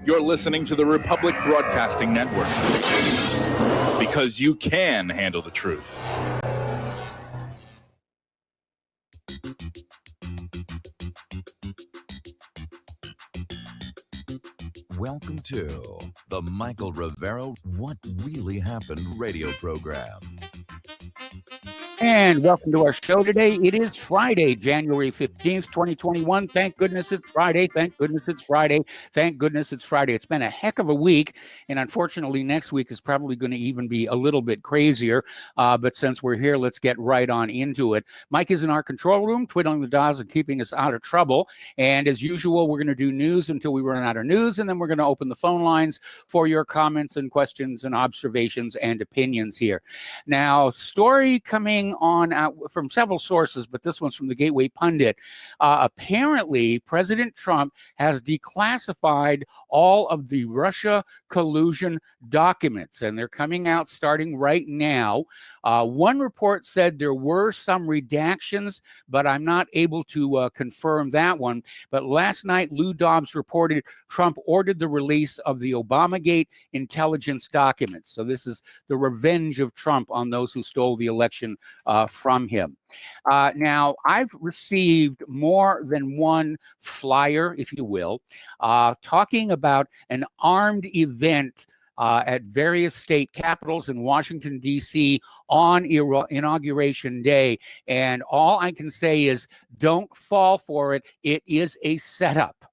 You're listening to the Republic Broadcasting Network, because you can handle the truth. Welcome to the Michael Rivero What Really Happened radio program. And welcome to our show today. It is Friday, January 15th, 2021. Thank goodness it's Friday. Thank goodness it's Friday. Thank goodness it's Friday. It's been a heck of a week, and unfortunately next week is probably going to even be a little bit crazier. But since we're here, let's get right on into it. Mike is in our control room, twiddling the dials and keeping us out of trouble. And as usual, we're going to do news until we run out of news, and then we're going to open the phone lines for your comments and questions and observations and opinions here. Now, story coming on from several sources, but this one's from the Gateway Pundit. Apparently, President Trump has declassified all of the Russia collusion documents, and they're coming out starting right now. One report said there were some redactions, but I'm not able to confirm that one. But last night, Lou Dobbs reported Trump ordered the release of the Obamagate intelligence documents. So this is the revenge of Trump on those who stole the election from him. Now, I've received more than one flyer, if you will, talking about an armed event at various state capitals in Washington, D.C. on Inauguration Day. And all I can say is don't fall for it. It is a setup.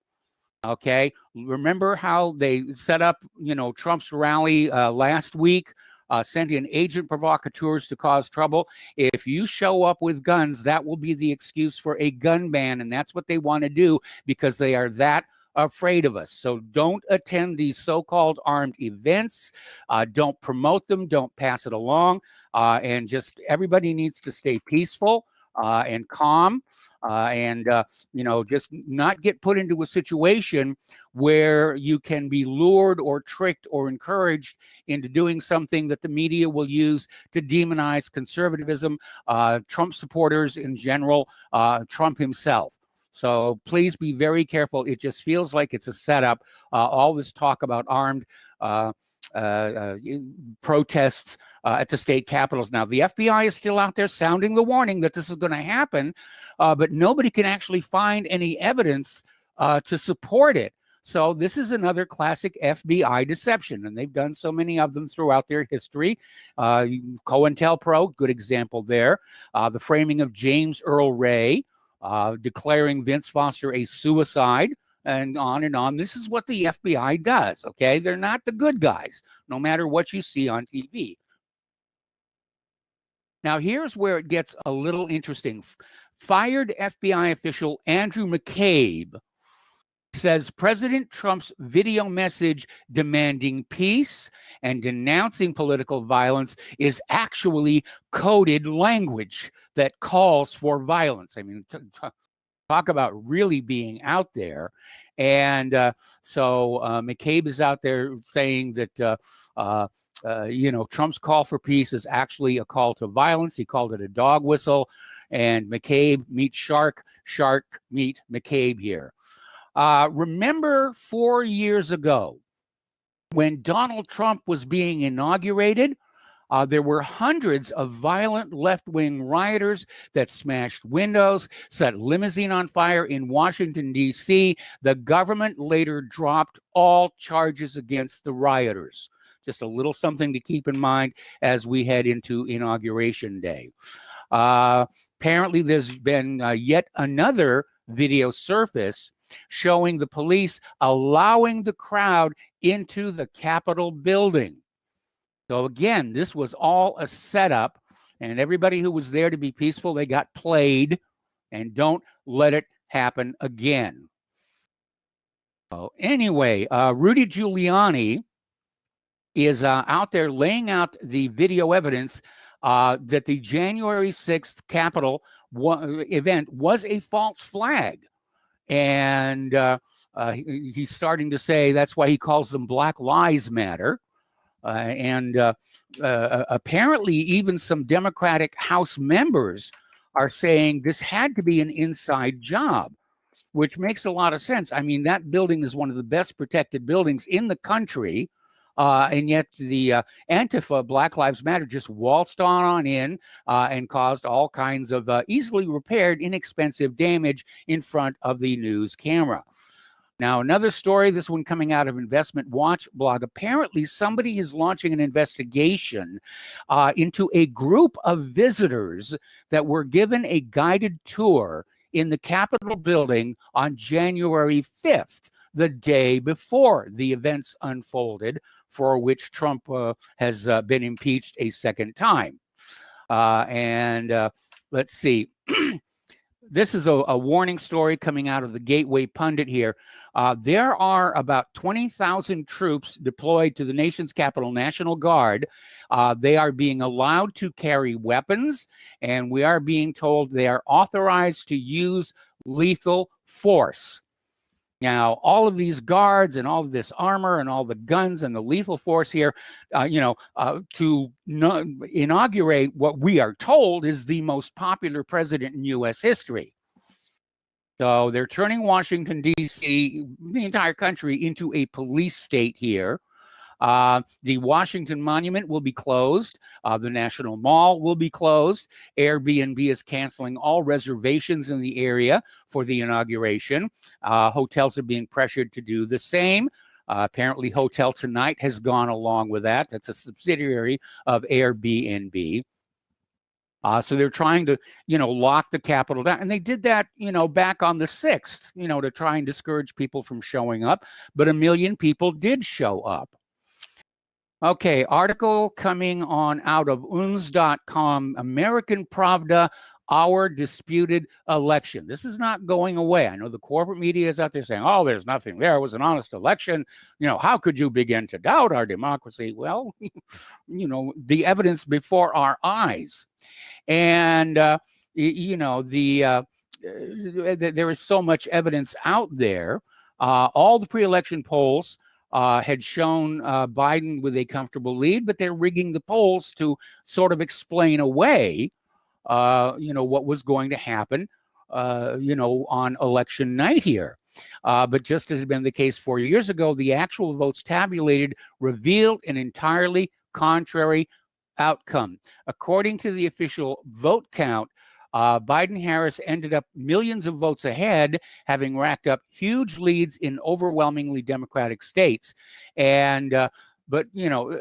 Okay. Remember how they set up, Trump's rally last week? Sent in agent provocateurs to cause trouble. If you show up with guns, that will be the excuse for a gun ban, and that's what they want to do because they are that afraid of us. So don't attend these so-called armed events. Don't promote them. Don't pass it along. And just everybody needs to stay peaceful and calm, and just not get put into a situation where you can be lured or tricked or encouraged into doing something that the media will use to demonize conservatism, Trump supporters in general, Trump himself. So please be very careful. It just feels like it's a setup. All this talk about armed protests at the state capitals. Now, the FBI is still out there sounding the warning that this is going to happen, but nobody can actually find any evidence to support it. So this is another classic FBI deception, and they've done so many of them throughout their history. COINTELPRO, good example there. The framing of James Earl Ray, declaring Vince Foster a suicide, and on and on. This is what the FBI does, okay? They're not the good guys, no matter what you see on TV. Now, here's where it gets a little interesting. Fired FBI official Andrew McCabe says President Trump's video message demanding peace and denouncing political violence is actually coded language that calls for violence. I mean, talk about really being out there. And so McCabe is out there saying that, Trump's call for peace is actually a call to violence. He called it a dog whistle. And McCabe meets shark, shark meet McCabe here. Remember 4 years ago when Donald Trump was being inaugurated? There were hundreds of violent left-wing rioters that smashed windows, set limousine on fire in Washington, D.C. The government later dropped all charges against the rioters. Just a little something to keep in mind as we head into Inauguration Day. Apparently, there's been yet another video surface showing the police allowing the crowd into the Capitol building. So again, this was all a setup, and everybody who was there to be peaceful, they got played, and don't let it happen again. So anyway, Rudy Giuliani is out there laying out the video evidence that the January 6th Capitol event was a false flag. And he's starting to say that's why he calls them Black Lives Matter. And apparently even some Democratic House members are saying this had to be an inside job. which makes a lot of sense. I mean, that building is one of the best protected buildings in the country. And yet the Antifa, Black Lives Matter, just waltzed on in and caused all kinds of easily repaired, inexpensive damage in front of the news camera. Now, another story, this one coming out of Investment Watch blog. Apparently, somebody is launching an investigation into a group of visitors that were given a guided tour in the Capitol building on January 5th, the day before the events unfolded, for which Trump has been impeached a second time. Let's see. This is a warning story coming out of the Gateway Pundit here. There are about 20,000 troops deployed to the nation's capital, National Guard. They are being allowed to carry weapons, and we are being told they are authorized to use lethal force. Now, all of these guards and all of this armor and all the guns and the lethal force here, to inaugurate what we are told is the most popular president in U.S. history. So they're turning Washington, D.C., the entire country, into a police state here. The Washington Monument will be closed. The National Mall will be closed. Airbnb is canceling all reservations in the area for the inauguration. Hotels are being pressured to do the same. Apparently, Hotel Tonight has gone along with that. That's a subsidiary of Airbnb. So they're trying to, lock the Capitol down. And they did that, back on the 6th, to try and discourage people from showing up. But 1 million people did show up. Okay, article coming on out of uns.com, American Pravda, our disputed election. This is not going away. I know the corporate media is out there saying, oh, there's nothing there. It was an honest election. How could you begin to doubt our democracy? Well, the evidence before our eyes. And, there is so much evidence out there. All the pre-election polls had shown Biden with a comfortable lead, but they're rigging the polls to sort of explain away, what was going to happen, on election night here. But just as had been the case 4 years ago, the actual votes tabulated revealed an entirely contrary outcome. According to the official vote count, Biden-Harris ended up millions of votes ahead, having racked up huge leads in overwhelmingly Democratic states. And but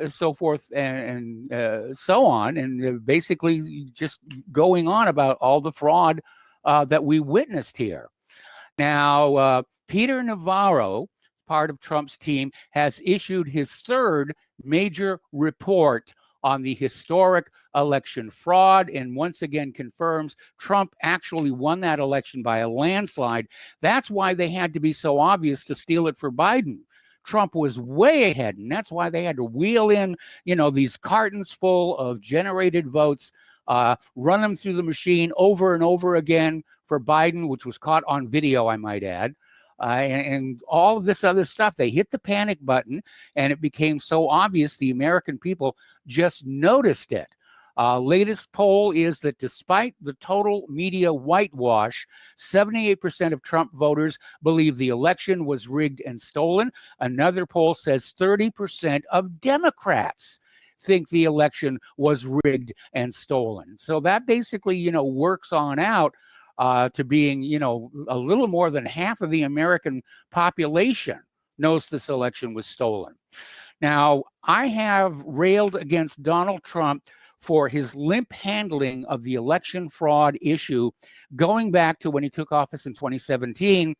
so forth and so on, and basically just going on about all the fraud that we witnessed here. Now, Peter Navarro, part of Trump's team, has issued his third major report on the historic election fraud, and once again confirms Trump actually won that election by a landslide. That's why they had to be so obvious to steal it for Biden. Trump was way ahead, and that's why they had to wheel in, these cartons full of generated votes, run them through the machine over and over again for Biden, which was caught on video, I might add. And all of this other stuff. They hit the panic button, and it became so obvious the American people just noticed it. Latest poll is that despite the total media whitewash, 78% of Trump voters believe the election was rigged and stolen. Another poll says 30% of Democrats think the election was rigged and stolen. So that basically, works on out to being, a little more than half of the American population knows this election was stolen. Now, I have railed against Donald Trump for his limp handling of the election fraud issue going back to when he took office in 2017.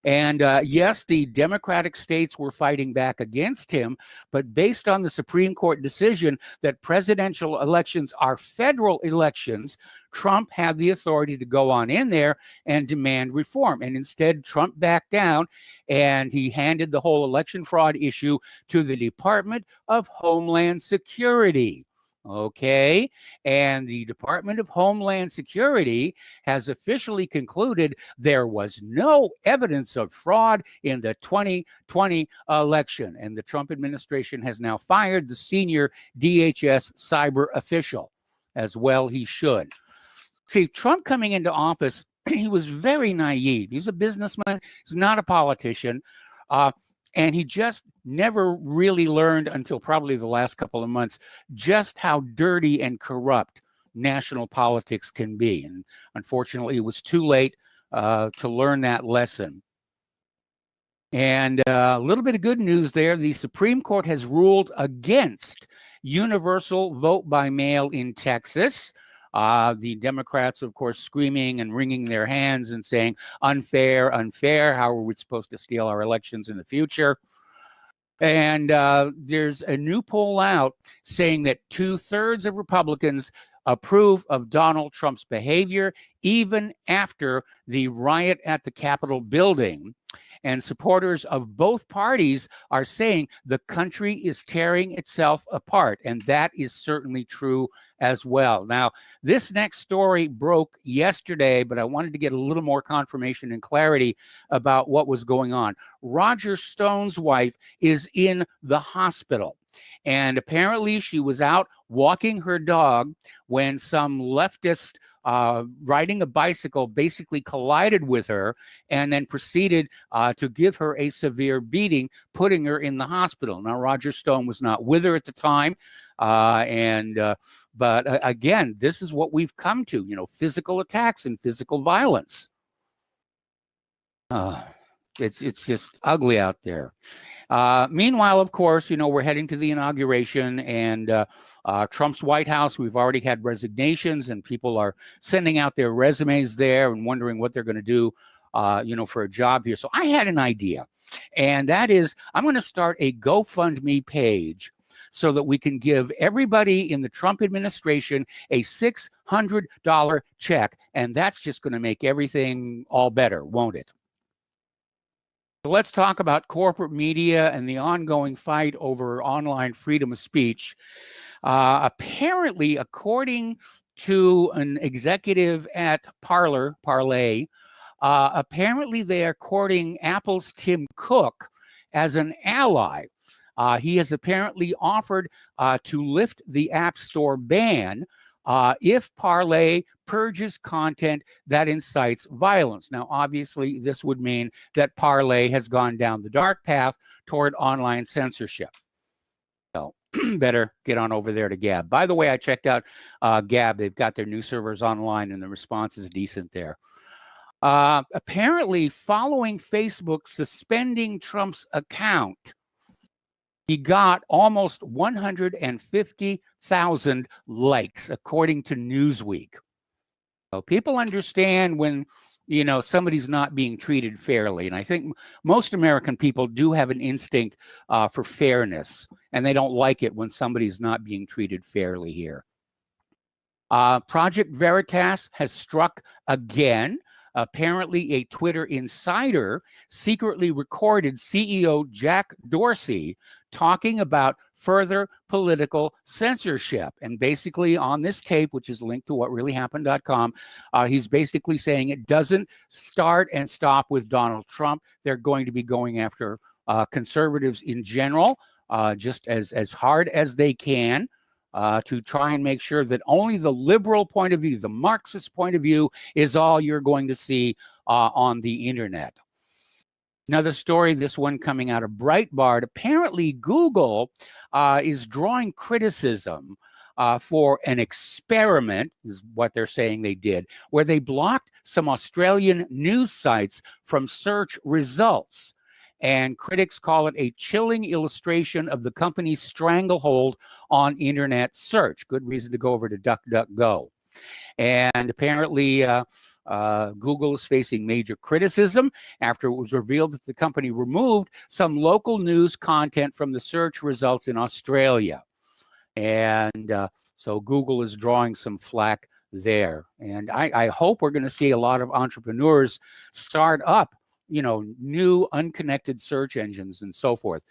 And yes, the Democratic states were fighting back against him, but based on the Supreme Court decision that presidential elections are federal elections, Trump had the authority to go on in there and demand reform. And instead, Trump backed down, and he handed the whole election fraud issue to the Department of Homeland Security. Okay, and the Department of Homeland Security has officially concluded there was no evidence of fraud in the 2020 election, and the Trump administration has now fired the senior DHS cyber official. As well he should. See, Trump coming into office he was very naive. He's a businessman. He's not a politician. And he just never really learned until probably the last couple of months just how dirty and corrupt national politics can be. And unfortunately, it was too late to learn that lesson. And a little bit of good news there. The Supreme Court has ruled against universal vote by mail in Texas. The Democrats, of course, screaming and wringing their hands and saying, unfair, unfair. How are we supposed to steal our elections in the future? And there's a new poll out saying that 2/3 of Republicans approve of Donald Trump's behavior, even after the riot at the Capitol building. And supporters of both parties are saying the country is tearing itself apart. And that is certainly true as well. Now, this next story broke yesterday, but I wanted to get a little more confirmation and clarity about what was going on. Roger Stone's wife is in the hospital. And apparently she was out walking her dog when some leftist riding a bicycle basically collided with her and then proceeded to give her a severe beating, putting her in the hospital. Now, Roger Stone was not with her at the time. But again, this is what we've come to, physical attacks and physical violence. It's just ugly out there. Meanwhile, of course, we're heading to the inauguration, and Trump's White House, we've already had resignations, and people are sending out their resumes there and wondering what they're going to do, for a job here. So I had an idea, and that is I'm going to start a GoFundMe page so that we can give everybody in the Trump administration a $600 check, and that's just going to make everything all better, won't it? So let's talk about corporate media and the ongoing fight over online freedom of speech. Apparently, according to an executive at Parler, apparently they are courting Apple's Tim Cook as an ally. He has apparently offered to lift the App Store ban if Parler purges content that incites violence. Now, obviously, this would mean that Parler has gone down the dark path toward online censorship. So better get on over there to Gab. By the way, I checked out Gab. They've got their new servers online, and the response is decent there. Apparently, following Facebook suspending Trump's account, he got almost 150,000 likes, according to Newsweek. So people understand when, somebody's not being treated fairly. And I think most American people do have an instinct for fairness, and they don't like it when somebody's not being treated fairly here. Project Veritas has struck again. Apparently, a Twitter insider secretly recorded CEO Jack Dorsey talking about further political censorship. And basically on this tape, which is linked to whatreallyhappened.com, he's basically saying it doesn't start and stop with Donald Trump. They're going to be going after conservatives in general, just as hard as they can. To try and make sure that only the liberal point of view, the Marxist point of view, is all you're going to see on the internet. Another story, this one coming out of Breitbart. Apparently, Google is drawing criticism for an experiment, is what they're saying they did, where they blocked some Australian news sites from search results. And critics call it a chilling illustration of the company's stranglehold on internet search. Good reason to go over to DuckDuckGo. And apparently, Google is facing major criticism after it was revealed that the company removed some local news content from the search results in Australia. And so Google is drawing some flack there. And I hope we're going to see a lot of entrepreneurs start up new unconnected search engines and so forth.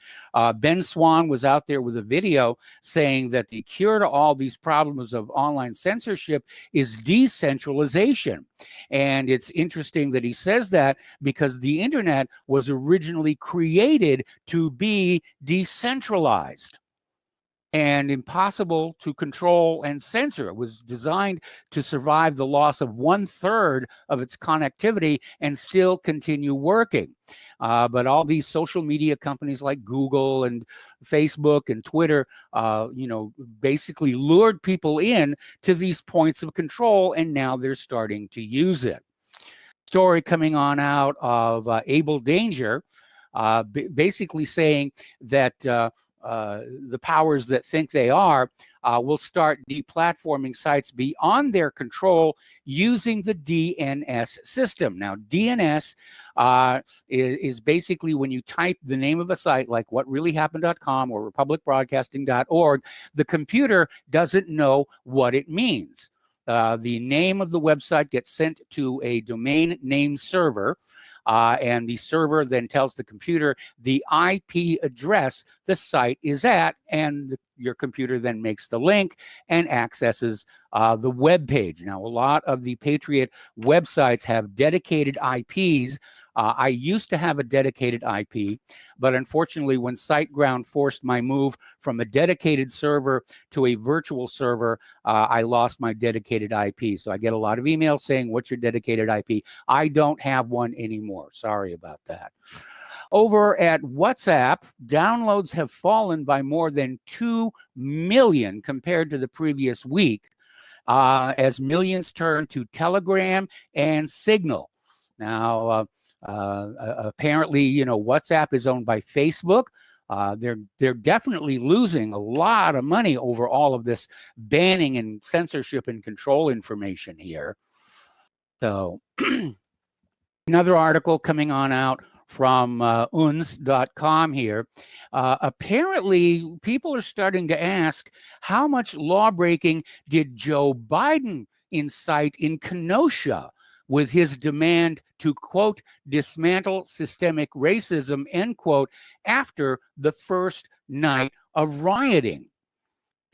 Ben Swan was out there with a video saying that the cure to all these problems of online censorship is decentralization. And it's interesting that he says that because the internet was originally created to be decentralized. and impossible to control and censor. It was designed to survive the loss of 1/3 of its connectivity and still continue working. But all these social media companies like Google and Facebook and Twitter, basically lured people in to these points of control, and now they're starting to use it. Story coming on out of Able Danger, basically saying that the powers that think they are will start deplatforming sites beyond their control using the DNS system. Now, DNS is basically when you type the name of a site like whatreallyhappened.com or republicbroadcasting.org, the computer doesn't know what it means. The name of the website gets sent to a domain name server, and the server then tells the computer the IP address the site is at, and your computer then makes the link and accesses the web page. Now, a lot of the Patriot websites have dedicated IPs. I used to have a dedicated IP, but unfortunately, when SiteGround forced my move from a dedicated server to a virtual server, I lost my dedicated IP. So I get a lot of emails saying, "What's your dedicated IP?" I don't have one anymore. Sorry about that. Over at WhatsApp, downloads have fallen by more than 2 million compared to the previous week, as millions turn to Telegram and Signal. Now, apparently, WhatsApp is owned by Facebook. They're definitely losing a lot of money over all of this banning and censorship and control information here. So another article coming on out from uns.com here. Apparently, people are starting to ask, how much lawbreaking did Joe Biden incite in Kenosha with his demand to, quote, dismantle systemic racism, end quote, after the first night of rioting?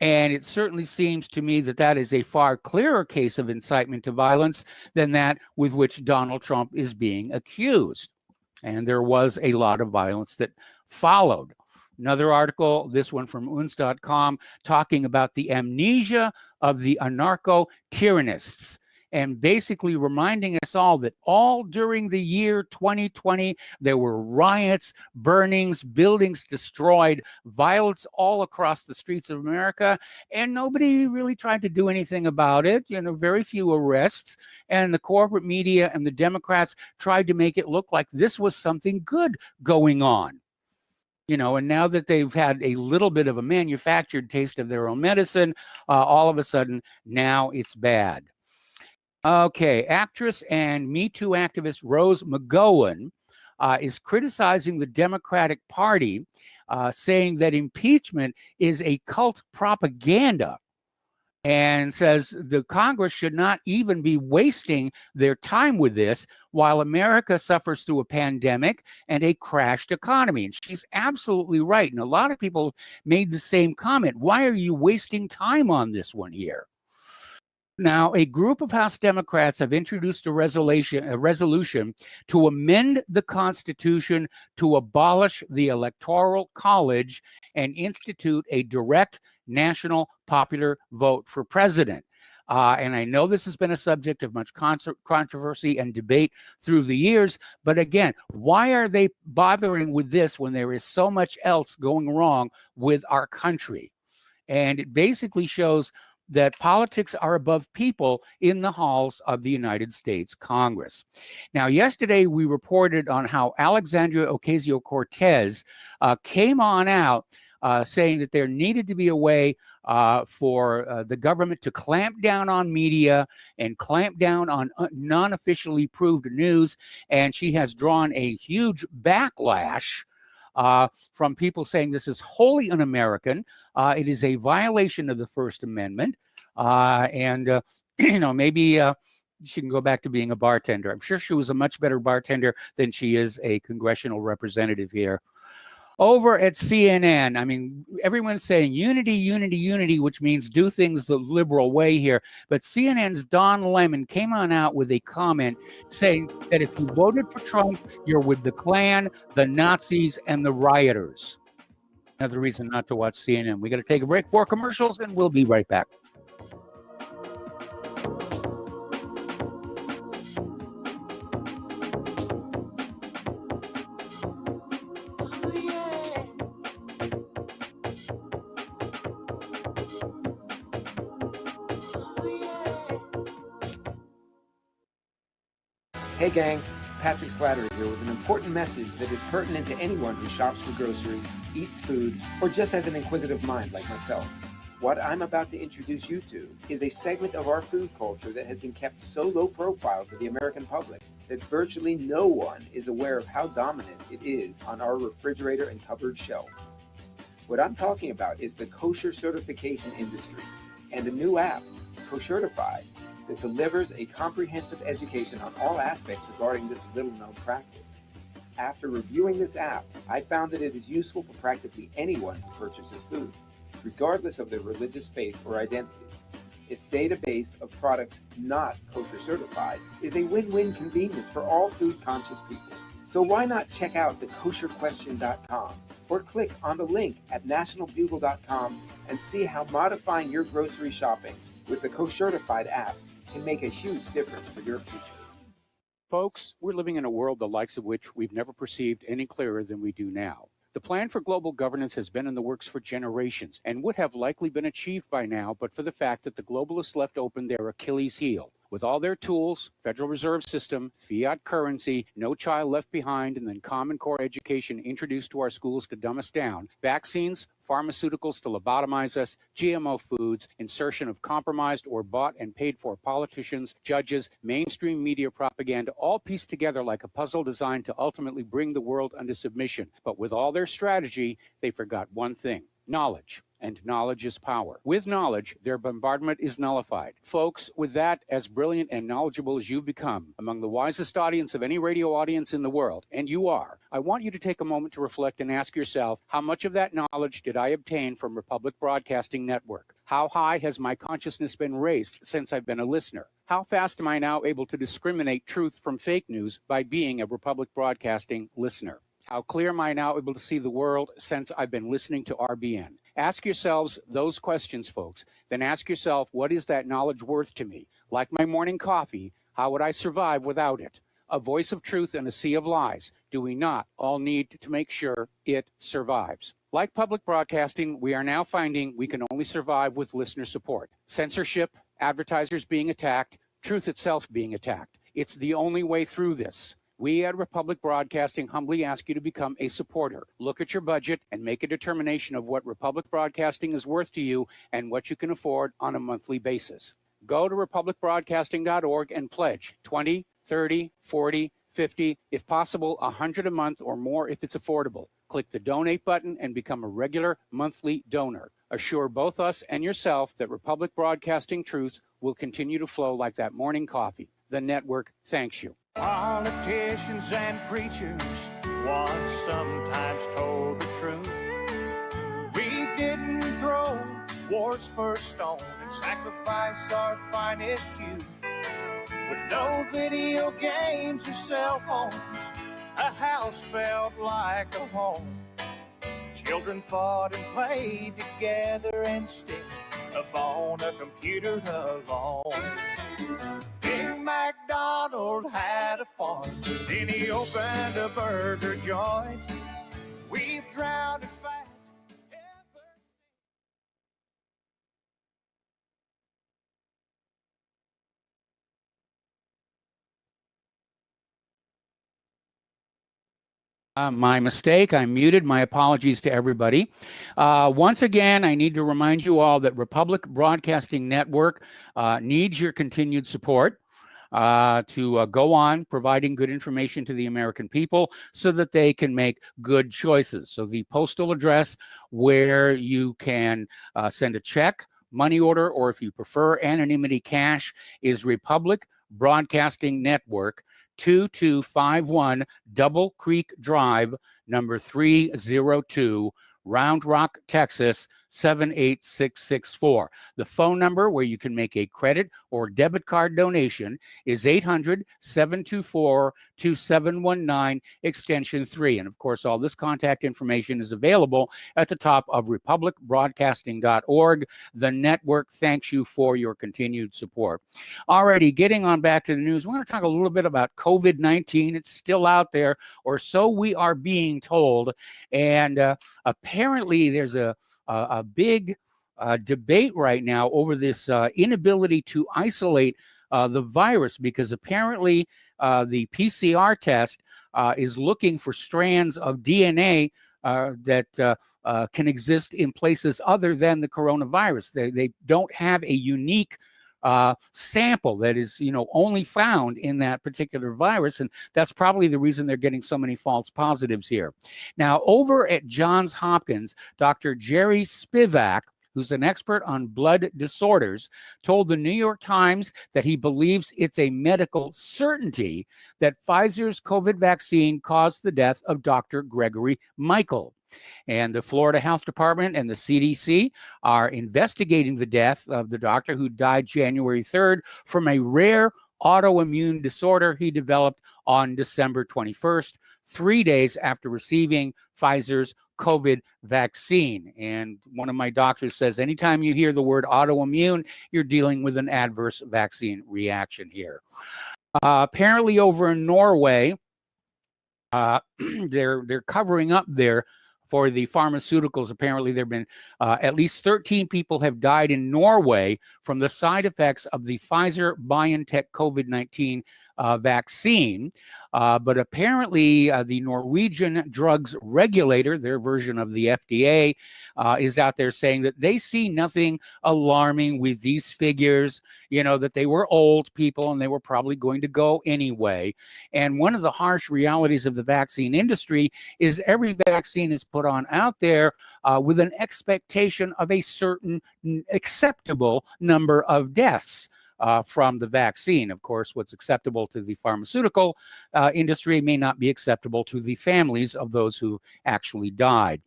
And it certainly seems to me that that is a far clearer case of incitement to violence than that with which Donald Trump is being accused. And there was a lot of violence that followed. Another article, this one from uns.com, talking about the amnesia of the anarcho-tyrannists, and basically reminding us all that all during the year 2020, there were riots, burnings, buildings destroyed, violence all across the streets of America, and nobody really tried to do anything about it. Very few arrests, and the corporate media and the Democrats tried to make it look like this was something good going on. And now that they've had a little bit of a manufactured taste of their own medicine, all of a sudden, now it's bad. Okay, actress and Me Too activist Rose McGowan is criticizing the Democratic Party, saying that impeachment is a cult propaganda, and says the Congress should not even be wasting their time with this while America suffers through a pandemic and a crashed economy. And she's absolutely right. And a lot of people made the same comment. Why are you wasting time on this one here? Now, a group of House Democrats have introduced a resolution to amend the Constitution to abolish the Electoral College and institute a direct national popular vote for president. And I know this has been a subject of much controversy and debate through the years. But again, why are they bothering with this when there is so much else going wrong with our country? And it basically shows that politics are above people in the halls of the United States Congress. Now, yesterday we reported on how Alexandria Ocasio-Cortez came on out saying that there needed to be a way for the government to clamp down on media and clamp down on non-officially proved news. And she has drawn a huge backlash from people saying this is wholly un-American. It is a violation of the First Amendment. And maybe she can go back to being a bartender. I'm sure she was a much better bartender than she is a congressional representative here. Over at CNN, I mean, everyone's saying unity, unity, unity, which means do things the liberal way here. But CNN's Don Lemon came on out with a comment saying that if you voted for Trump, you're with the Klan, the Nazis, and the rioters. Another reason not to watch CNN. We got to take a break for commercials, and we'll be right back. Hey gang, Patrick Slattery here with an important message that is pertinent to anyone who shops for groceries, eats food, or just has an inquisitive mind like myself. What I'm about to introduce you to is a segment of our food culture that has been kept so low profile to the American public that virtually no one is aware of how dominant it is on our refrigerator and cupboard shelves. What I'm talking about is the kosher certification industry and a new app, Koshertified, that delivers a comprehensive education on all aspects regarding this little-known practice. After reviewing this app, I found that it is useful for practically anyone who purchases food, regardless of their religious faith or identity. Its database of products not kosher certified is a win-win convenience for all food-conscious people. So why not check out thekosherquestion.com or click on the link at nationalbugle.com and see how modifying your grocery shopping with the Koshertified app can make a huge difference for your future. Folks, we're living in a world the likes of which we've never perceived any clearer than we do now. The plan for global governance has been in the works for generations and would have likely been achieved by now, but for the fact that the globalists left open their Achilles heel. With all their tools, Federal Reserve System, fiat currency, no child left behind, and then Common Core education introduced to our schools to dumb us down, vaccines, pharmaceuticals to lobotomize us, GMO foods, insertion of compromised or bought and paid for politicians, judges, mainstream media propaganda, all pieced together like a puzzle designed to ultimately bring the world under submission. But with all their strategy, they forgot one thing: knowledge. And knowledge is power. With knowledge, their bombardment is nullified. Folks, with that, as brilliant and knowledgeable as you've become, among the wisest audience of any radio audience in the world, and you are, I want you to take a moment to reflect and ask yourself, how much of that knowledge did I obtain from Republic Broadcasting Network? How high has my consciousness been raised since I've been a listener? How fast am I now able to discriminate truth from fake news by being a Republic Broadcasting listener? How clear am I now able to see the world since I've been listening to RBN? Ask yourselves those questions, folks. Then ask yourself, what is that knowledge worth to me? Like my morning coffee, how would I survive without it? A voice of truth in a sea of lies. Do we not all need to make sure it survives? Like public broadcasting, we are now finding we can only survive with listener support. Censorship, advertisers being attacked, truth itself being attacked. It's the only way through this. We at Republic Broadcasting humbly ask you to become a supporter. Look at your budget and make a determination of what Republic Broadcasting is worth to you and what you can afford on a monthly basis. Go to republicbroadcasting.org and pledge 20, 30, 40, 50, if possible, 100 a month or more if it's affordable. Click the donate button and become a regular monthly donor. Assure both us and yourself that Republic Broadcasting truth will continue to flow like that morning coffee. The network thanks you. Politicians and preachers once sometimes told the truth. We didn't throw war's first stone and sacrifice our finest youth. With no video games or cell phones, a house felt like a home. Children fought and played together and stick upon a computer alone. Big MacDonald had a farm, then he opened a burger joint. We've drowned in fat ever My mistake. I'm muted. My apologies to everybody. Once again, I need to remind you all that Republic Broadcasting Network needs your continued support to go on providing good information to the American people so that they can make good choices. So the postal address where you can send a check, money order, or if you prefer anonymity cash is Republic Broadcasting Network, 2251 Double Creek Drive, number 302, Round Rock, Texas, 800-724-7664. The phone number where you can make a credit or debit card donation is 800-724-2719, extension 3. And of course, all this contact information is available at the top of republicbroadcasting.org. The network thanks you for your continued support. Alrighty, getting on back to the news, we're going to talk a little bit about COVID-19. It's still out there, or so we are being told. And apparently there's a big debate right now over this inability to isolate the virus, because apparently the PCR test is looking for strands of DNA that can exist in places other than the coronavirus. They don't have a unique sample that is, only found in that particular virus. And that's probably the reason they're getting so many false positives here. Now, over at Johns Hopkins, Dr. Jerry Spivak, who's an expert on blood disorders, told the New York Times that he believes it's a medical certainty that Pfizer's COVID vaccine caused the death of Dr. Gregory Michael. And the Florida Health Department and the CDC are investigating the death of the doctor who died January 3rd from a rare autoimmune disorder he developed on December 21st, 3 days after receiving Pfizer's COVID vaccine. And one of my doctors says, anytime you hear the word autoimmune, you're dealing with an adverse vaccine reaction here. Apparently over in Norway, they're covering up there for the pharmaceuticals. Apparently there have been at least 13 people have died in Norway from the side effects of the Pfizer-BioNTech COVID-19 vaccine. But apparently the Norwegian drugs regulator, their version of the FDA, is out there saying that they see nothing alarming with these figures, that they were old people and they were probably going to go anyway. And one of the harsh realities of the vaccine industry is every vaccine is put on out there with an expectation of a certain acceptable number of deaths from the vaccine. Of course, what's acceptable to the pharmaceutical industry may not be acceptable to the families of those who actually died.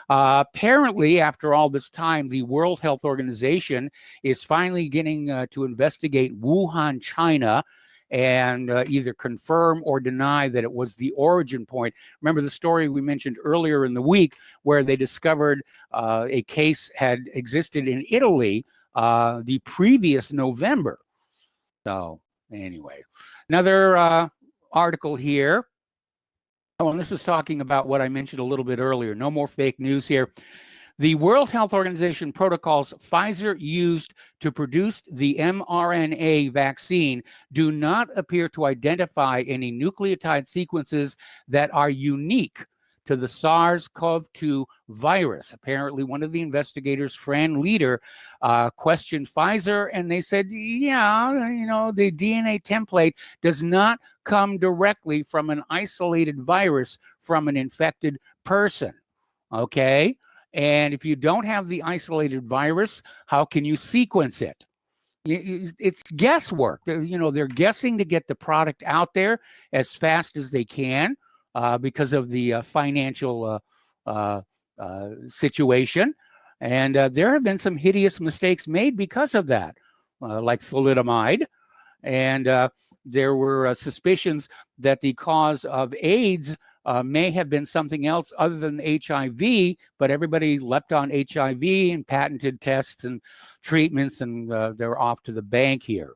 Apparently, after all this time, the World Health Organization is finally getting to investigate Wuhan, China, and either confirm or deny that it was the origin point. Remember the story we mentioned earlier in the week where they discovered a case had existed in Italy the previous November. So anyway, another article here. Oh, and this is talking about what I mentioned a little bit earlier. No more fake news here. The World Health Organization protocols Pfizer used to produce the mRNA vaccine do not appear to identify any nucleotide sequences that are unique to the SARS-CoV-2 virus. Apparently, one of the investigators, Fran Leader, questioned Pfizer, and they said, yeah, the DNA template does not come directly from an isolated virus from an infected person, okay? And if you don't have the isolated virus, how can you sequence it? It's guesswork. They're guessing to get the product out there as fast as they can. Because of the financial situation. And there have been some hideous mistakes made because of that, like thalidomide. And there were suspicions that the cause of AIDS may have been something else other than HIV, but everybody leapt on HIV and patented tests and treatments, and they're off to the bank here.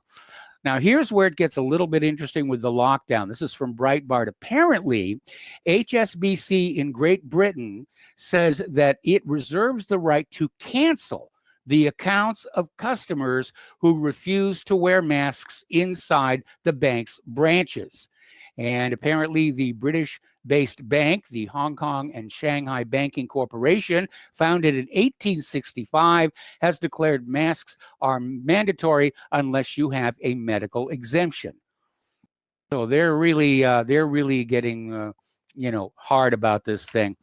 Now, here's where it gets a little bit interesting with the lockdown. This is from Breitbart. Apparently, HSBC in Great Britain says that it reserves the right to cancel the accounts of customers who refuse to wear masks inside the bank's branches. And apparently, the British-based bank, the Hong Kong and Shanghai Banking Corporation, founded in 1865, has declared masks are mandatory unless you have a medical exemption. So they're really getting hard about this thing.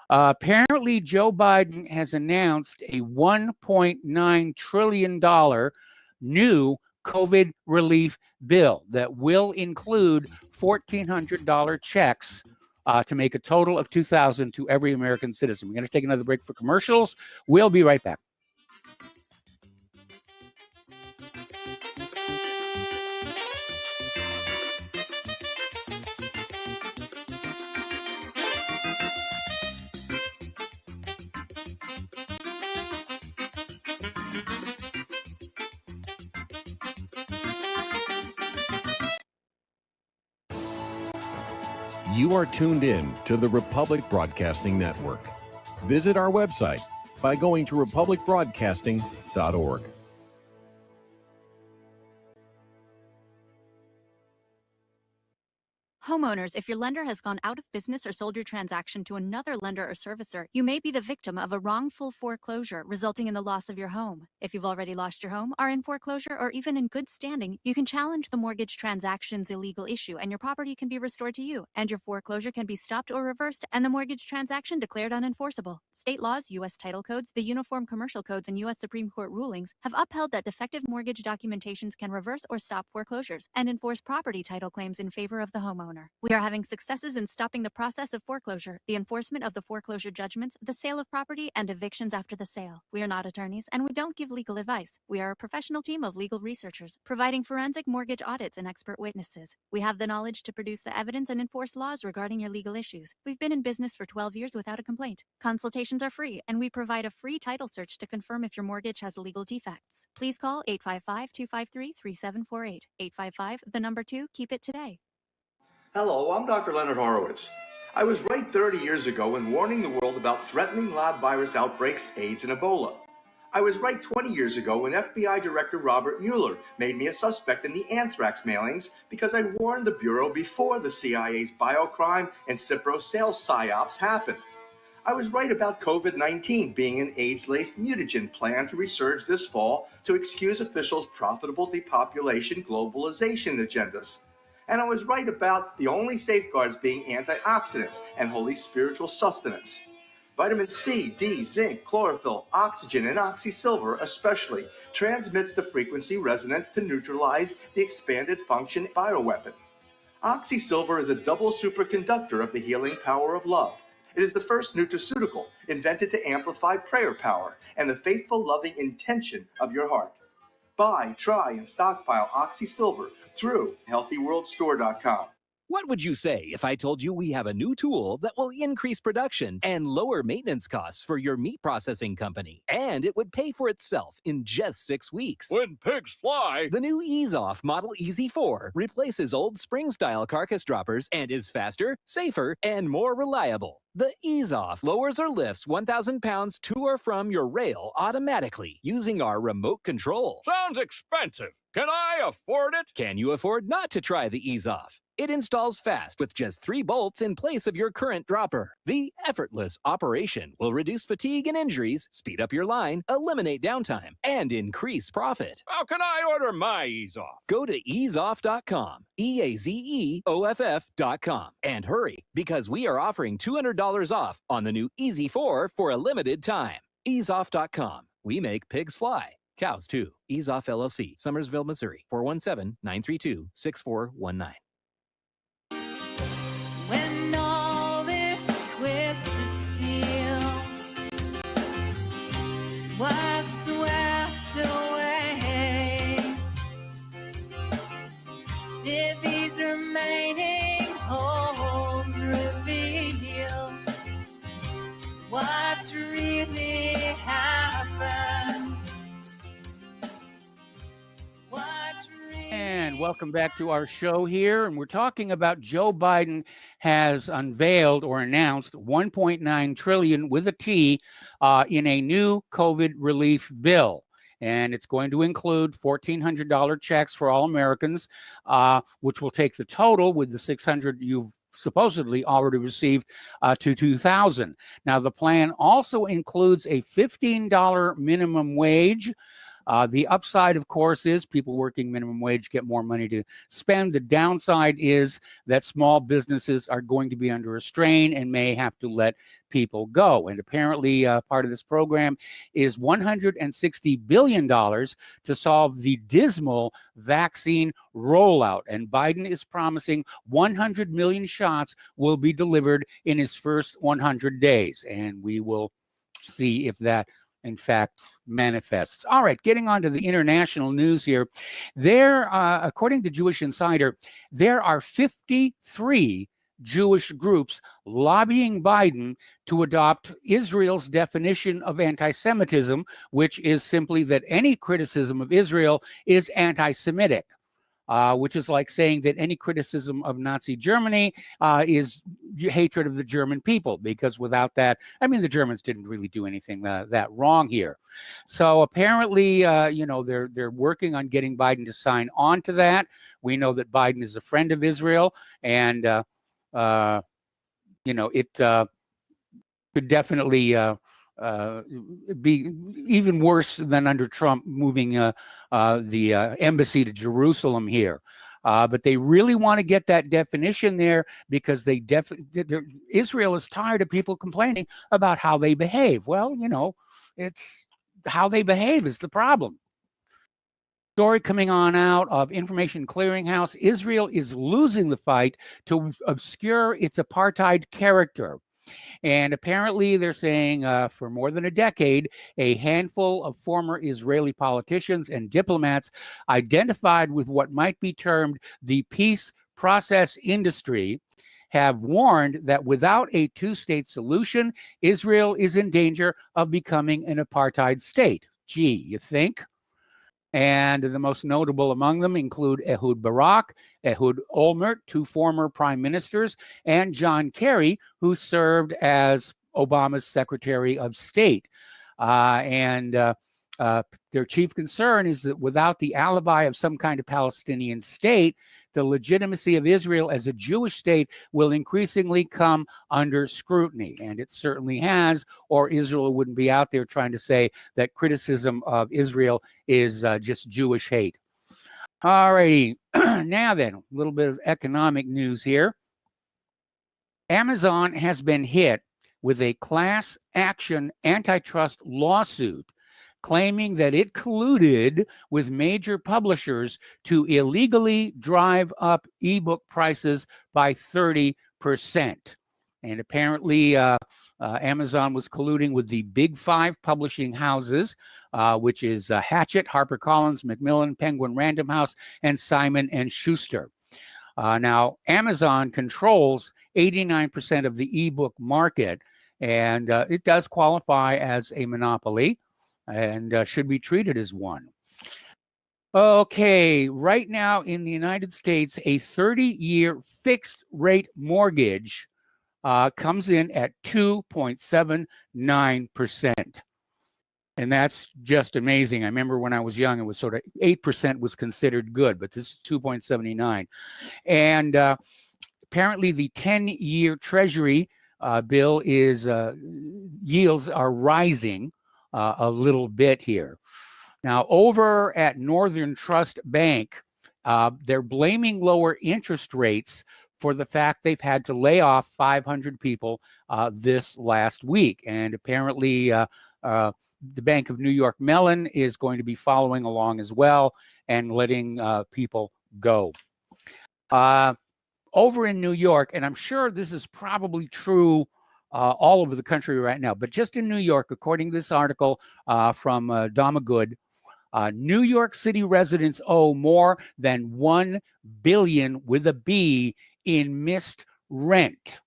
Apparently, Joe Biden has announced a $1.9 trillion new COVID relief bill that will include $1,400 checks to make a total of $2,000 to every American citizen. We're going to take another break for commercials. We'll be right back. You are tuned in to the Republic Broadcasting Network. Visit our website by going to republicbroadcasting.org. Homeowners, if your lender has gone out of business or sold your transaction to another lender or servicer, you may be the victim of a wrongful foreclosure, resulting in the loss of your home. If you've already lost your home, are in foreclosure, or even in good standing, you can challenge the mortgage transaction's illegal issue, and your property can be restored to you, and your foreclosure can be stopped or reversed, and the mortgage transaction declared unenforceable. State laws, U.S. title codes, the Uniform Commercial Codes, and U.S. Supreme Court rulings have upheld that defective mortgage documentations can reverse or stop foreclosures and enforce property title claims in favor of the homeowner. We are having successes in stopping the process of foreclosure, the enforcement of the foreclosure judgments, the sale of property, and evictions after the sale. We are not attorneys, and we don't give legal advice. We are a professional team of legal researchers, providing forensic mortgage audits and expert witnesses. We have the knowledge to produce the evidence and enforce laws regarding your legal issues. We've been in business for 12 years without a complaint. Consultations are free, and we provide a free title search to confirm if your mortgage has legal defects. Please call 855-253-3748. 855, the number 2, keep it today. Hello, I'm Dr. Leonard Horowitz. I was right 30 years ago in warning the world about threatening lab virus outbreaks, AIDS, and Ebola. I was right 20 years ago when FBI Director Robert Mueller made me a suspect in the anthrax mailings because I warned the Bureau before the CIA's biocrime and Cipro sales psyops happened. I was right about COVID-19 being an AIDS-laced mutagen planned to resurge this fall to excuse officials' profitable depopulation globalization agendas. And I was right about the only safeguards being antioxidants and holy spiritual sustenance. Vitamin C, D, zinc, chlorophyll, oxygen, and oxysilver especially transmits the frequency resonance to neutralize the expanded function bioweapon. Oxysilver is a double superconductor of the healing power of love. It is the first nutraceutical invented to amplify prayer power and the faithful loving intention of your heart. Buy, try, and stockpile Oxysilver through healthyworldstore.com. What would you say if I told you we have a new tool that will increase production and lower maintenance costs for your meat processing company? And it would pay for itself in just 6 weeks. When pigs fly. The new Ease Off Model Easy 4 replaces old spring-style carcass droppers and is faster, safer, and more reliable. The Ease Off lowers or lifts 1,000 pounds to or from your rail automatically using our remote control. Sounds expensive. Can I afford it? Can you afford not to try the Ease Off? It installs fast with just 3 bolts in place of your current dropper. The effortless operation will reduce fatigue and injuries, speed up your line, eliminate downtime, and increase profit. How can I order my Ease Off? Go to easeoff.com, EAZEOFF.com, and hurry because we are offering $200 off on the new Easy 4 for a limited time. Easeoff.com. We make pigs fly. Cows too. Ease Off LLC, Summersville, Missouri, 417-932-6419. When all this twisted steel was swept away, did these remaining holes reveal what's really happened? And welcome back to our show here. And we're talking about Joe Biden has unveiled or announced $1.9 trillion with a T in a new COVID relief bill. And it's going to include $1,400 checks for all Americans, which will take the total with the $600 you've supposedly already received to $2,000. Now, the plan also includes a $15 minimum wage, The upside, of course, is people working minimum wage get more money to spend. The downside is that small businesses are going to be under a strain and may have to let people go. And apparently part of this program is $160 billion to solve the dismal vaccine rollout. And Biden is promising 100 million shots will be delivered in his first 100 days. And we will see if that in fact manifests. All right, getting on to the international news here. There, according to Jewish Insider, there are 53 Jewish groups lobbying Biden to adopt Israel's definition of anti-Semitism, which is simply that any criticism of Israel is anti-Semitic. Which is like saying that any criticism of Nazi Germany is hatred of the German people, because without that, I mean, the Germans didn't really do anything that wrong here. So apparently, they're working on getting Biden to sign on to that. We know that Biden is a friend of Israel, and it could definitely be even worse than under Trump moving the embassy to Jerusalem here. But they really want to get that definition there because Israel is tired of people complaining about how they behave. Well, it's how they behave is the problem. Story coming on out of Information Clearinghouse: Israel is losing the fight to obscure its apartheid character. And apparently they're saying for more than a decade, a handful of former Israeli politicians and diplomats identified with what might be termed the peace process industry have warned that without a two-state solution, Israel is in danger of becoming an apartheid state. Gee, you think? And the most notable among them include Ehud Barak, Ehud Olmert, two former prime ministers, and John Kerry, who served as Obama's Secretary of State. Their chief concern is that without the alibi of some kind of Palestinian state, the legitimacy of Israel as a Jewish state will increasingly come under scrutiny. And it certainly has, or Israel wouldn't be out there trying to say that criticism of Israel is just Jewish hate. All righty. Now then, a little bit of economic news here. Amazon has been hit with a class action antitrust lawsuit claiming that it colluded with major publishers to illegally drive up ebook prices by 30%. And apparently, Amazon was colluding with the big five publishing houses, which is Hachette, HarperCollins, Macmillan, Penguin Random House, and Simon & Schuster. Now, Amazon controls 89% of the ebook market, and it does qualify as a monopoly and should be treated as one. Okay, right now in the United States, a 30-year fixed rate mortgage comes in at 2.79%. And that's just amazing. I remember when I was young, it was sort of 8% was considered good, but this is 2.79. And apparently the 10-year Treasury bill is yields are rising a little bit here. Now, over at Northern Trust Bank, they're blaming lower interest rates for the fact they've had to lay off 500 people this last week. And apparently, the Bank of New York Mellon is going to be following along as well and letting people go. Over in New York, and I'm sure this is probably true all over the country right now, but just in New York, according to this article from Dama Good, New York City residents owe more than $1 billion with a B in missed rent,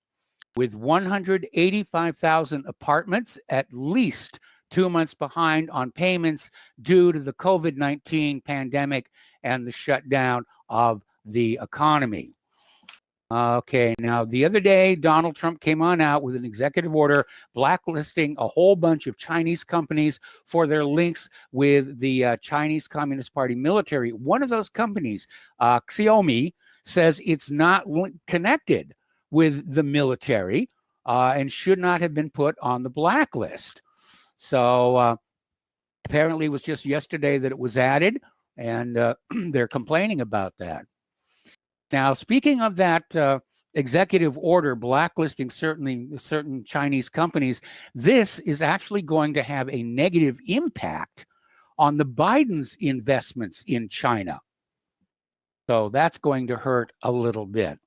with 185,000 apartments at least 2 months behind on payments due to the COVID-19 pandemic and the shutdown of the economy. Okay, now the other day, Donald Trump came on out with an executive order blacklisting a whole bunch of Chinese companies for their links with the Chinese Communist Party military. One of those companies, Xiaomi, says it's not connected with the military and should not have been put on the blacklist. So Apparently, it was just yesterday that it was added, and they're complaining about that. Now, speaking of that executive order blacklisting certain Chinese companies, this is actually going to have a negative impact on the Biden's investments in China. So that's going to hurt a little bit.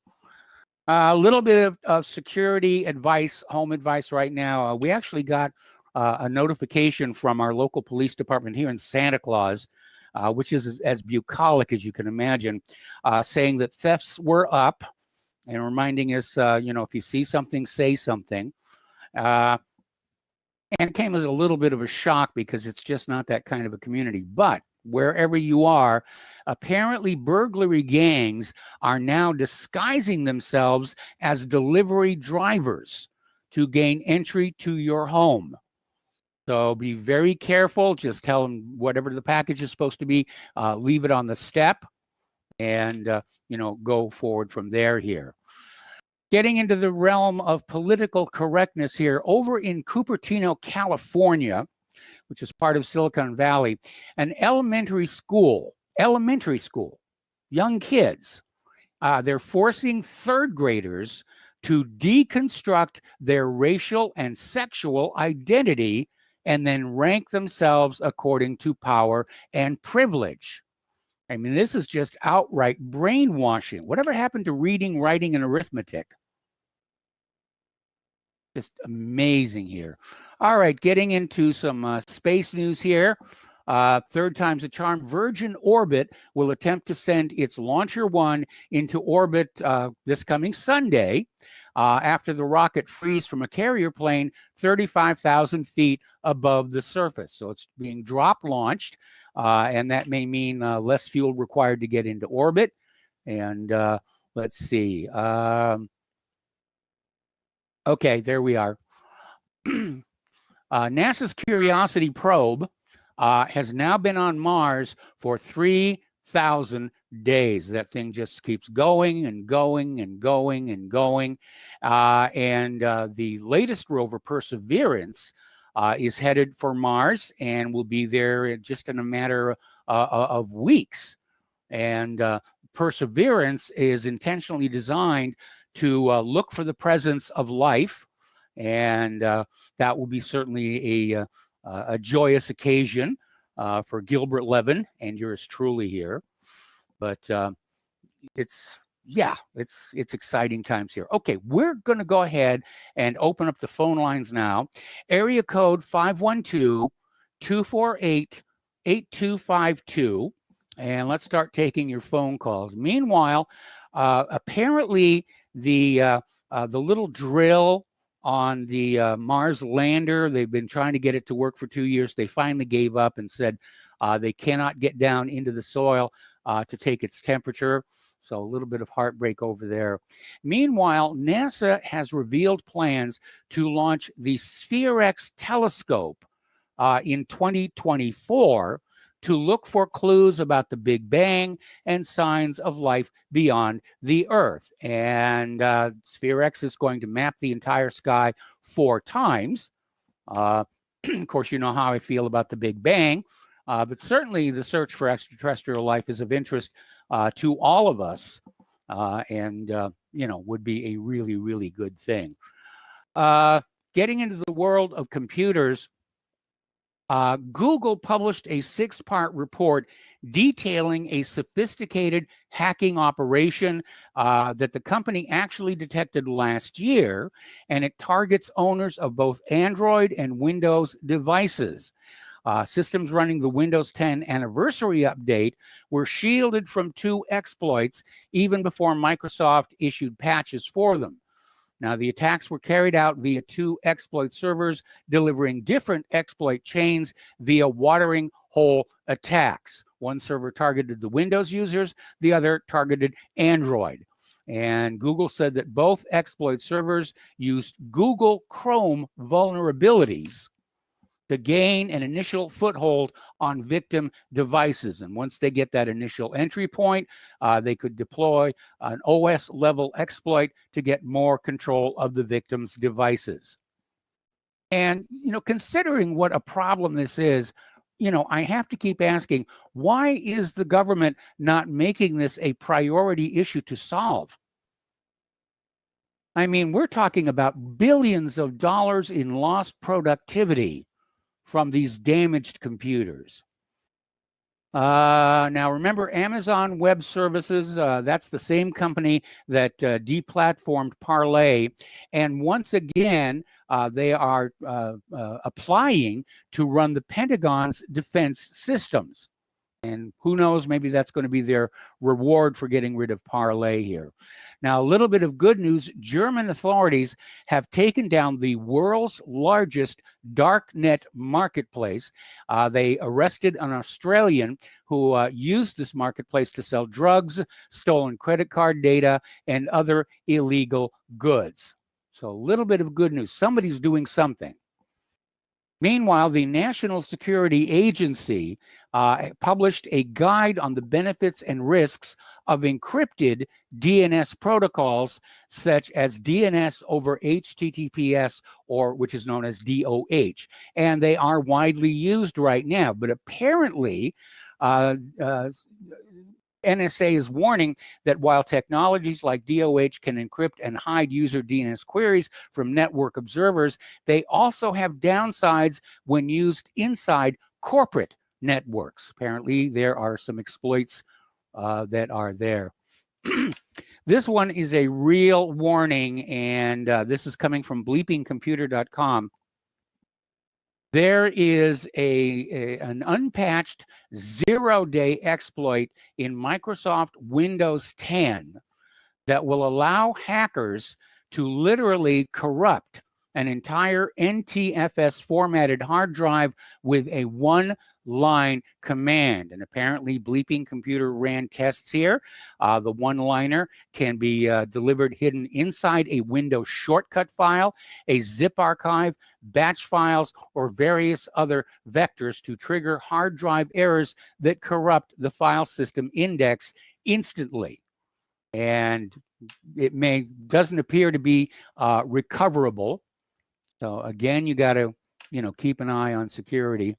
A little bit of security advice, home advice right now. We actually got a notification from our local police department here in Santa Claus, which is as bucolic as you can imagine, saying that thefts were up and reminding us, if you see something, say something. And it came as a little bit of a shock because it's just not that kind of a community. But wherever you are, apparently burglary gangs are now disguising themselves as delivery drivers to gain entry to your home. So be very careful. Just tell them whatever the package is supposed to be, leave it on the step, and go forward from there here. Getting into the realm of political correctness here, over in Cupertino, California, which is part of Silicon Valley, an elementary school, young kids, they're forcing third graders to deconstruct their racial and sexual identity and then rank themselves according to power and privilege. I mean, this is just outright brainwashing. Whatever happened to reading, writing, and arithmetic? Just amazing here. All right, getting into some space news here. Third time's a charm. Virgin Orbit will attempt to send its Launcher 1 into orbit this coming Sunday after the rocket frees from a carrier plane 35,000 feet above the surface. So it's being drop-launched, and that may mean less fuel required to get into orbit. And let's see. Okay, there we are. NASA's Curiosity probe has now been on Mars for 3,000 days. That thing just keeps going and going and going and going. And the latest rover, Perseverance, is headed for Mars and will be there just in a matter of weeks. And Perseverance is intentionally designed to look for the presence of life, and that will be certainly a joyous occasion for Gilbert Levin and yours truly here. But it's exciting times here. Okay, we're going to go ahead and open up the phone lines now. Area code 512-248-8252, and let's start taking your phone calls. Meanwhile, apparently the little drill on the Mars lander, they've been trying to get it to work for 2 years. They finally gave up and said they cannot get down into the soil to take its temperature. So a little bit of heartbreak over there. Meanwhile, NASA has revealed plans to launch the Spherex Telescope in 2024 to look for clues about the Big Bang and signs of life beyond the Earth. And Spherex is going to map the entire sky 4 times. Of course, you know how I feel about the Big Bang, but certainly the search for extraterrestrial life is of interest to all of us, and would be a really, really good thing. Getting into the world of computers, Google published a 6-part report detailing a sophisticated hacking operation that the company actually detected last year, and it targets owners of both Android and Windows devices. Systems running the Windows 10 anniversary update were shielded from 2 exploits even before Microsoft issued patches for them. Now, the attacks were carried out via 2 exploit servers, delivering different exploit chains via watering hole attacks. One server targeted the Windows users, the other targeted Android. And Google said that both exploit servers used Google Chrome vulnerabilities to gain an initial foothold on victim devices. And once they get that initial entry point, they could deploy an OS-level exploit to get more control of the victim's devices. And, considering what a problem this is, I have to keep asking, why is the government not making this a priority issue to solve? I mean, we're talking about billions of dollars in lost productivity from these damaged computers. Now, remember, Amazon Web Services, that's the same company that deplatformed Parler. And once again, they are applying to run the Pentagon's defense systems. And who knows, maybe that's going to be their reward for getting rid of Parler here. Now, a little bit of good news. German authorities have taken down the world's largest darknet marketplace. They arrested an Australian who used this marketplace to sell drugs, stolen credit card data, and other illegal goods. So a little bit of good news. Somebody's doing something. Meanwhile, the National Security Agency published a guide on the benefits and risks of encrypted DNS protocols, such as DNS over HTTPS, or which is known as DOH. And they are widely used right now. But apparently, NSA is warning that while technologies like DOH can encrypt and hide user DNS queries from network observers, they also have downsides when used inside corporate networks. Apparently, there are some exploits that are there. This one is a real warning, and this is coming from bleepingcomputer.com. There is an unpatched zero-day exploit in Microsoft Windows 10 that will allow hackers to literally corrupt an entire NTFS formatted hard drive with a one-line command. And apparently Bleeping Computer ran tests here. The one-liner can be delivered hidden inside a Windows shortcut file, a zip archive, batch files, or various other vectors to trigger hard drive errors that corrupt the file system index instantly. And it doesn't appear to be recoverable. So again, you got to, keep an eye on security.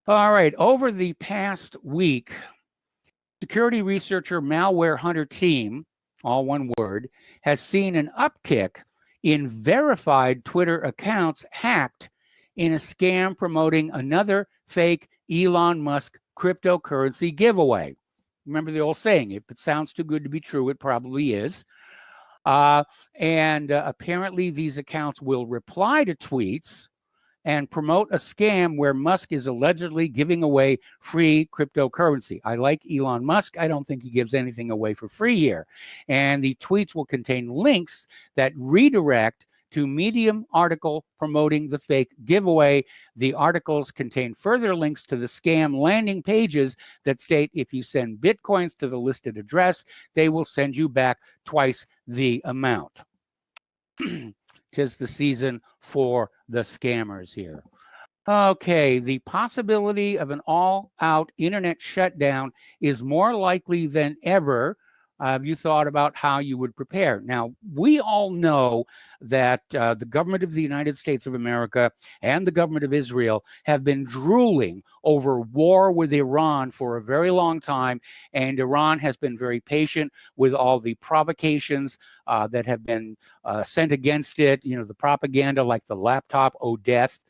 All right, over the past week, security researcher malware hunter team, all one word, has seen an uptick in verified Twitter accounts hacked in a scam promoting another fake Elon Musk cryptocurrency giveaway. Remember the old saying, if it sounds too good to be true, it probably is. Apparently these accounts will reply to tweets and promote a scam where Musk is allegedly giving away free cryptocurrency. I like Elon Musk. I don't think he gives anything away for free here. And the tweets will contain links that redirect to Medium article promoting the fake giveaway. The articles contain further links to the scam landing pages that state if you send Bitcoins to the listed address, they will send you back twice the amount. 'Tis the season for the scammers here. Okay, the possibility of an all-out internet shutdown is more likely than ever. Have you thought about how you would prepare? Now, we all know that the government of the United States of America and the government of Israel have been drooling over war with Iran for a very long time, and Iran has been very patient with all the provocations that have been sent against it, the propaganda like the laptop, oh death,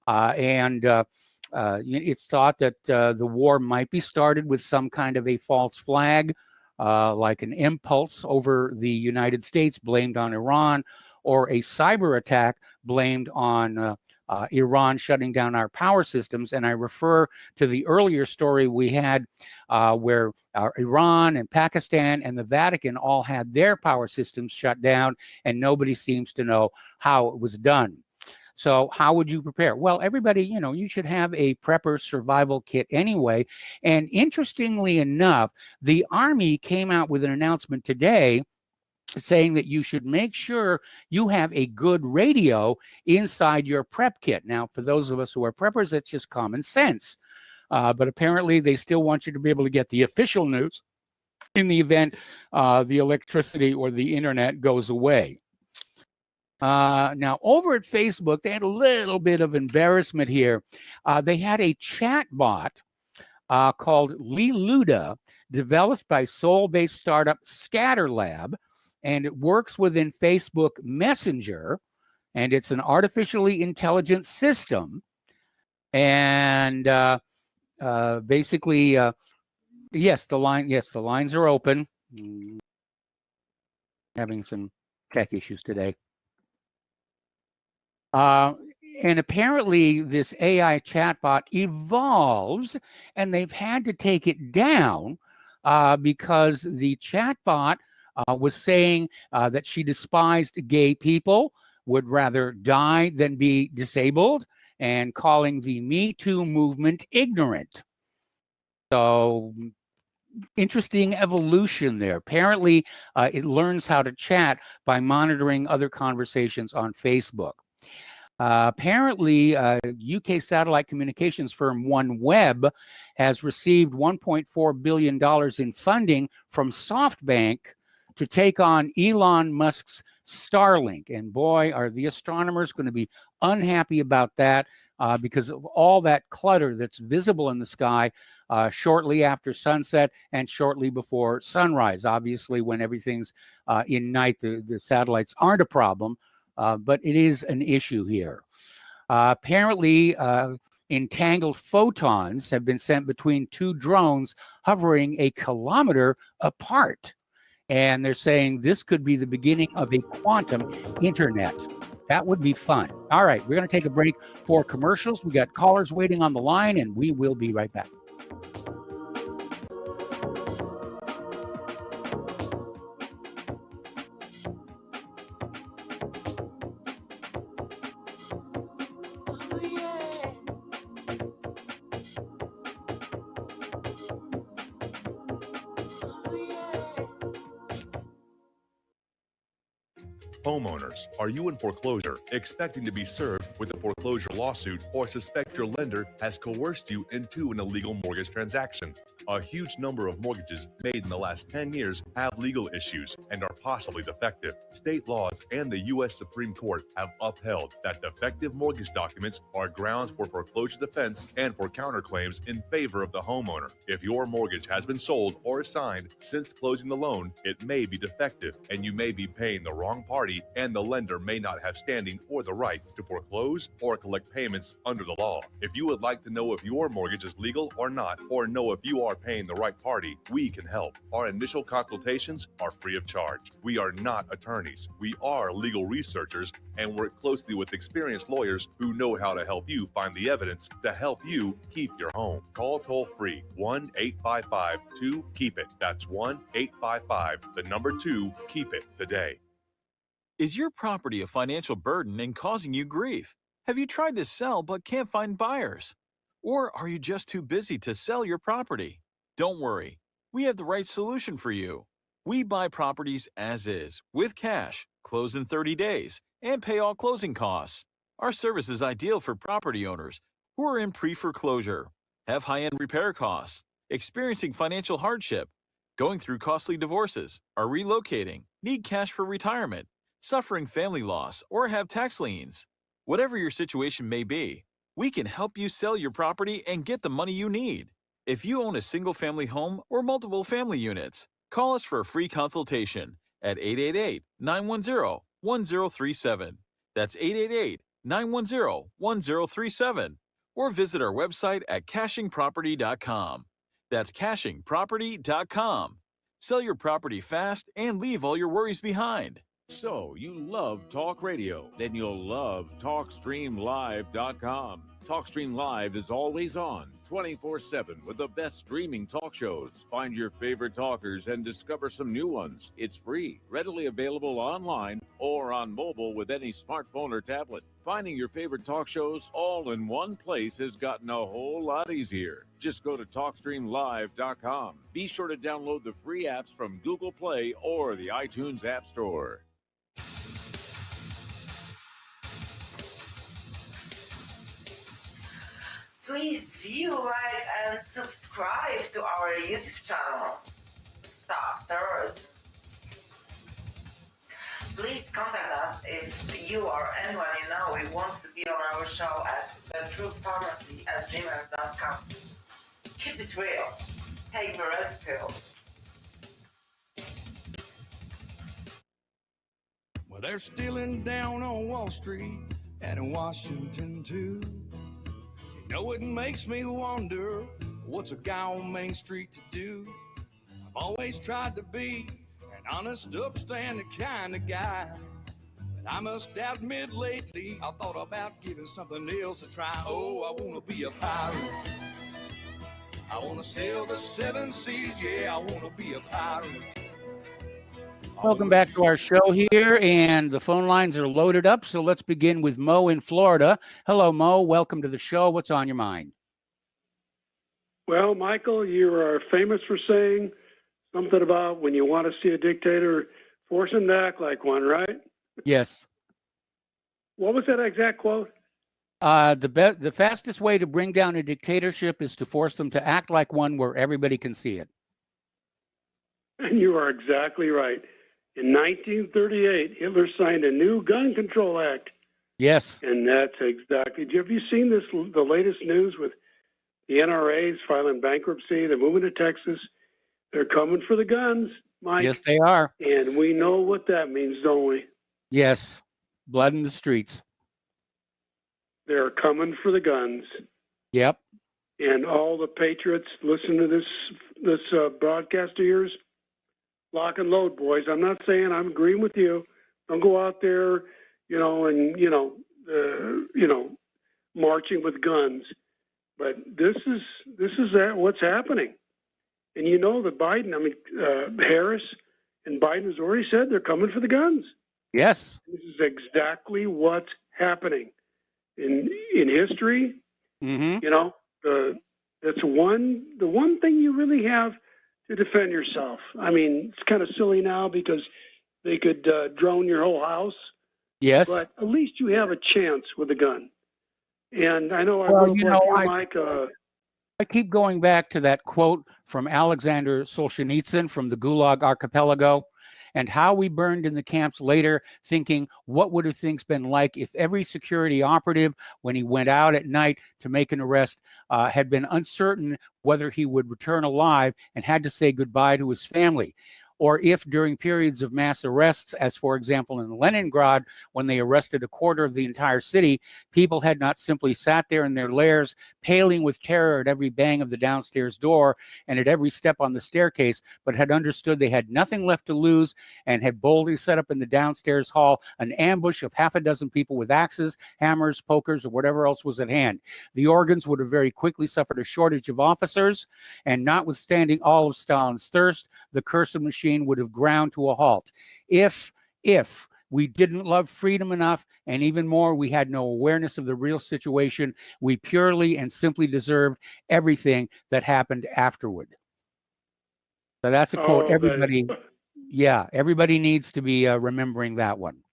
it's thought that the war might be started with some kind of a false flag, like an impulse over the United States blamed on Iran, or a cyber attack blamed on Iran shutting down our power systems. And I refer to the earlier story we had where Iran and Pakistan and the Vatican all had their power systems shut down, and nobody seems to know how it was done. So how would you prepare? Well, everybody, you should have a prepper survival kit anyway. And interestingly enough, the Army came out with an announcement today saying that you should make sure you have a good radio inside your prep kit. Now, for those of us who are preppers, that's just common sense. But apparently they still want you to be able to get the official news in the event the electricity or the internet goes away. Now, over at Facebook, they had a little bit of embarrassment here. They had a chat bot called Leluda, developed by Seoul-based startup Scatterlab, and it works within Facebook Messenger, and it's an artificially intelligent system. And basically, yes, the lines are open. Having some tech issues today. And apparently this AI chatbot evolves, and they've had to take it down because the chatbot was saying that she despised gay people, would rather die than be disabled, and calling the Me Too movement ignorant. So interesting evolution there. Apparently, it learns how to chat by monitoring other conversations on Facebook. Apparently, UK satellite communications firm OneWeb has received $1.4 billion in funding from SoftBank to take on Elon Musk's Starlink. And boy, are the astronomers going to be unhappy about that because of all that clutter that's visible in the sky shortly after sunset and shortly before sunrise. Obviously, when everything's in night, the satellites aren't a problem. But it is an issue here. Apparently, entangled photons have been sent between two drones hovering a kilometer apart. And they're saying this could be the beginning of a quantum internet. That would be fun. All right, we're going to take a break for commercials. We got callers waiting on the line, and we will be right back. Homeowners, are you in foreclosure, expecting to be served with a foreclosure lawsuit, or suspect your lender has coerced you into an illegal mortgage transaction? A huge number of mortgages made in the last 10 years have legal issues and are possibly defective. State laws and the U.S. Supreme Court have upheld that defective mortgage documents are grounds for foreclosure defense and for counterclaims in favor of the homeowner. If your mortgage has been sold or assigned since closing the loan, it may be defective and you may be paying the wrong party, and the lender may not have standing or the right to foreclose or collect payments under the law. If you would like to know if your mortgage is legal or not, or know if you are paying the right party, we can help. Our initial consultations are free of charge. We are not attorneys. We are legal researchers and work closely with experienced lawyers who know how to help you find the evidence to help you keep your home. Call toll-free 1-855-2-KEEP-IT. That's 1-855-2-KEEP-IT today. Is your property a financial burden and causing you grief? Have you tried to sell but can't find buyers? Or are you just too busy to sell your property? Don't worry, we have the right solution for you. We buy properties as is, with cash, close in 30 days, and pay all closing costs. Our service is ideal for property owners who are in pre-foreclosure, have high-end repair costs, experiencing financial hardship, going through costly divorces, are relocating, need cash for retirement, suffering family loss, or have tax liens. Whatever your situation may be, we can help you sell your property and get the money you need. If you own a single-family home or multiple family units, call us for a free consultation at 888-910-1037. That's 888-910-1037. Or visit our website at cashingproperty.com. That's cashingproperty.com. Sell your property fast and leave all your worries behind. So, you love talk radio? Then you'll love TalkStreamLive.com. TalkStream Live is always on, 24/7, with the best streaming talk shows. Find your favorite talkers and discover some new ones. It's free, readily available online or on mobile with any smartphone or tablet. Finding your favorite talk shows all in one place has gotten a whole lot easier. Just go to TalkStreamLive.com. Be sure to download the free apps from Google Play or the iTunes App Store. Please view, like, and subscribe to our YouTube channel. Stop terrorism. Please contact us if you or anyone you know who wants to be on our show at thetruthpharmacy@gmail.com. Keep it real. Take the red pill. Well, they're stealing down on Wall Street and in Washington too. You know, it makes me wonder, what's a guy on Main Street to do? I've always tried to be an honest, upstanding kind of guy. But I must admit lately, I thought about giving something else a try. Oh, I want to be a pirate. I want to sail the seven seas. Yeah, I want to be a pirate. Welcome back to our show here, and the phone lines are loaded up, so let's begin with Mo in Florida. Hello, Mo. Welcome to the show. What's on your mind? Well, Michael, you are famous for saying something about when you want to see a dictator, force him to act like one, right? Yes. What was that exact quote? The fastest way to bring down a dictatorship is to force them to act like one where everybody can see it. And you are exactly right. In 1938, Hitler signed a new gun control act. Yes. And that's exactly. Have you seen this? The latest news with the NRAs filing bankruptcy. They're moving to Texas. They're coming for the guns, Mike. Yes, they are. And we know what that means, don't we? Yes. Blood in the streets. They're coming for the guns. Yep. And all the patriots, listen to this broadcast of yours. Lock and load, boys. I'm not saying I'm agreeing with you. Don't go out there, marching with guns. But this is what's happening. And you know that Biden, Harris and Biden has already said they're coming for the guns. Yes. This is exactly what's happening in history. Mm-hmm. That's the one thing you really have to defend yourself. I mean, it's kind of silly now because they could drone your whole house. Yes. But at least you have a chance with a gun. And I know Mike. I keep going back to that quote from Alexander Solzhenitsyn from the Gulag Archipelago, and how we burned in the camps later, thinking, what would have things been like if every security operative, when he went out at night to make an arrest, had been uncertain whether he would return alive and had to say goodbye to his family? Or if during periods of mass arrests, as for example in Leningrad, when they arrested a quarter of the entire city, people had not simply sat there in their lairs, paling with terror at every bang of the downstairs door and at every step on the staircase, but had understood they had nothing left to lose and had boldly set up in the downstairs hall an ambush of half a dozen people with axes, hammers, pokers, or whatever else was at hand. The organs would have very quickly suffered a shortage of officers, and notwithstanding all of Stalin's thirst, the cursed machine would have ground to a halt. If we didn't love freedom enough, and even more, we had no awareness of the real situation, we purely and simply deserved everything that happened afterward. So that's a quote. Everybody needs to be remembering that one.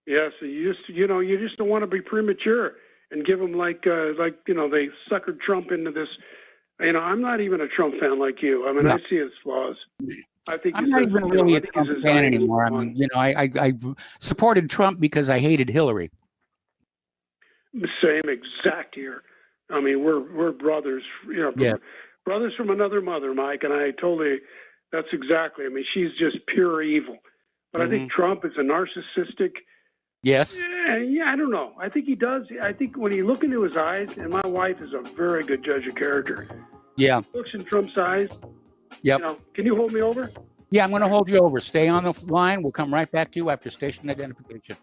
Yes, you just don't want to be premature and give them they suckered Trump into this. I'm not even a Trump fan like you. I mean, no. I see his flaws. I think I'm not even really a Trump fan anymore. I mean, I supported Trump because I hated Hillary. Same exact here. I mean, we're brothers. Brothers from another mother, Mike. And that's exactly. I mean, she's just pure evil. But I think Trump is a narcissistic. Yes. Yeah, I don't know. I think he does. I think when you look into his eyes, and my wife is a very good judge of character. Yeah. Looks in Trump's eyes. Yep. Can you hold me over? Yeah, I'm going to hold you over. Stay on the line. We'll come right back to you after station identification.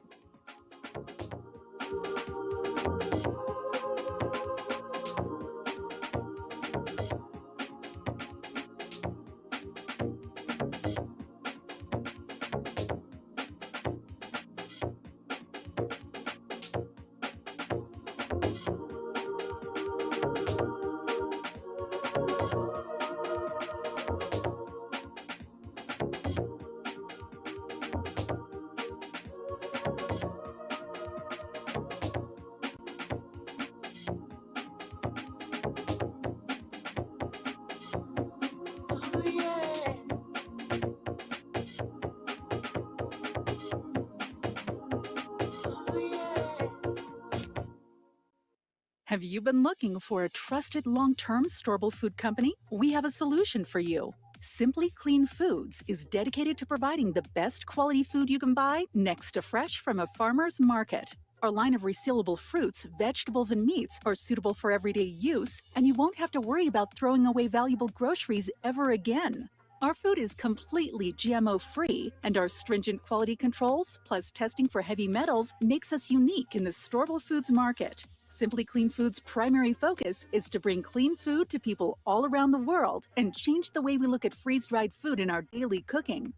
Have you been looking for a trusted long-term storable food company? We have a solution for you. Simply Clean Foods is dedicated to providing the best quality food you can buy next to fresh from a farmer's market. Our line of resealable fruits, vegetables, and meats are suitable for everyday use, and you won't have to worry about throwing away valuable groceries ever again. Our food is completely GMO-free, and our stringent quality controls, plus testing for heavy metals, makes us unique in the storable foods market. Simply Clean Foods' primary focus is to bring clean food to people all around the world and change the way we look at freeze-dried food in our daily cooking.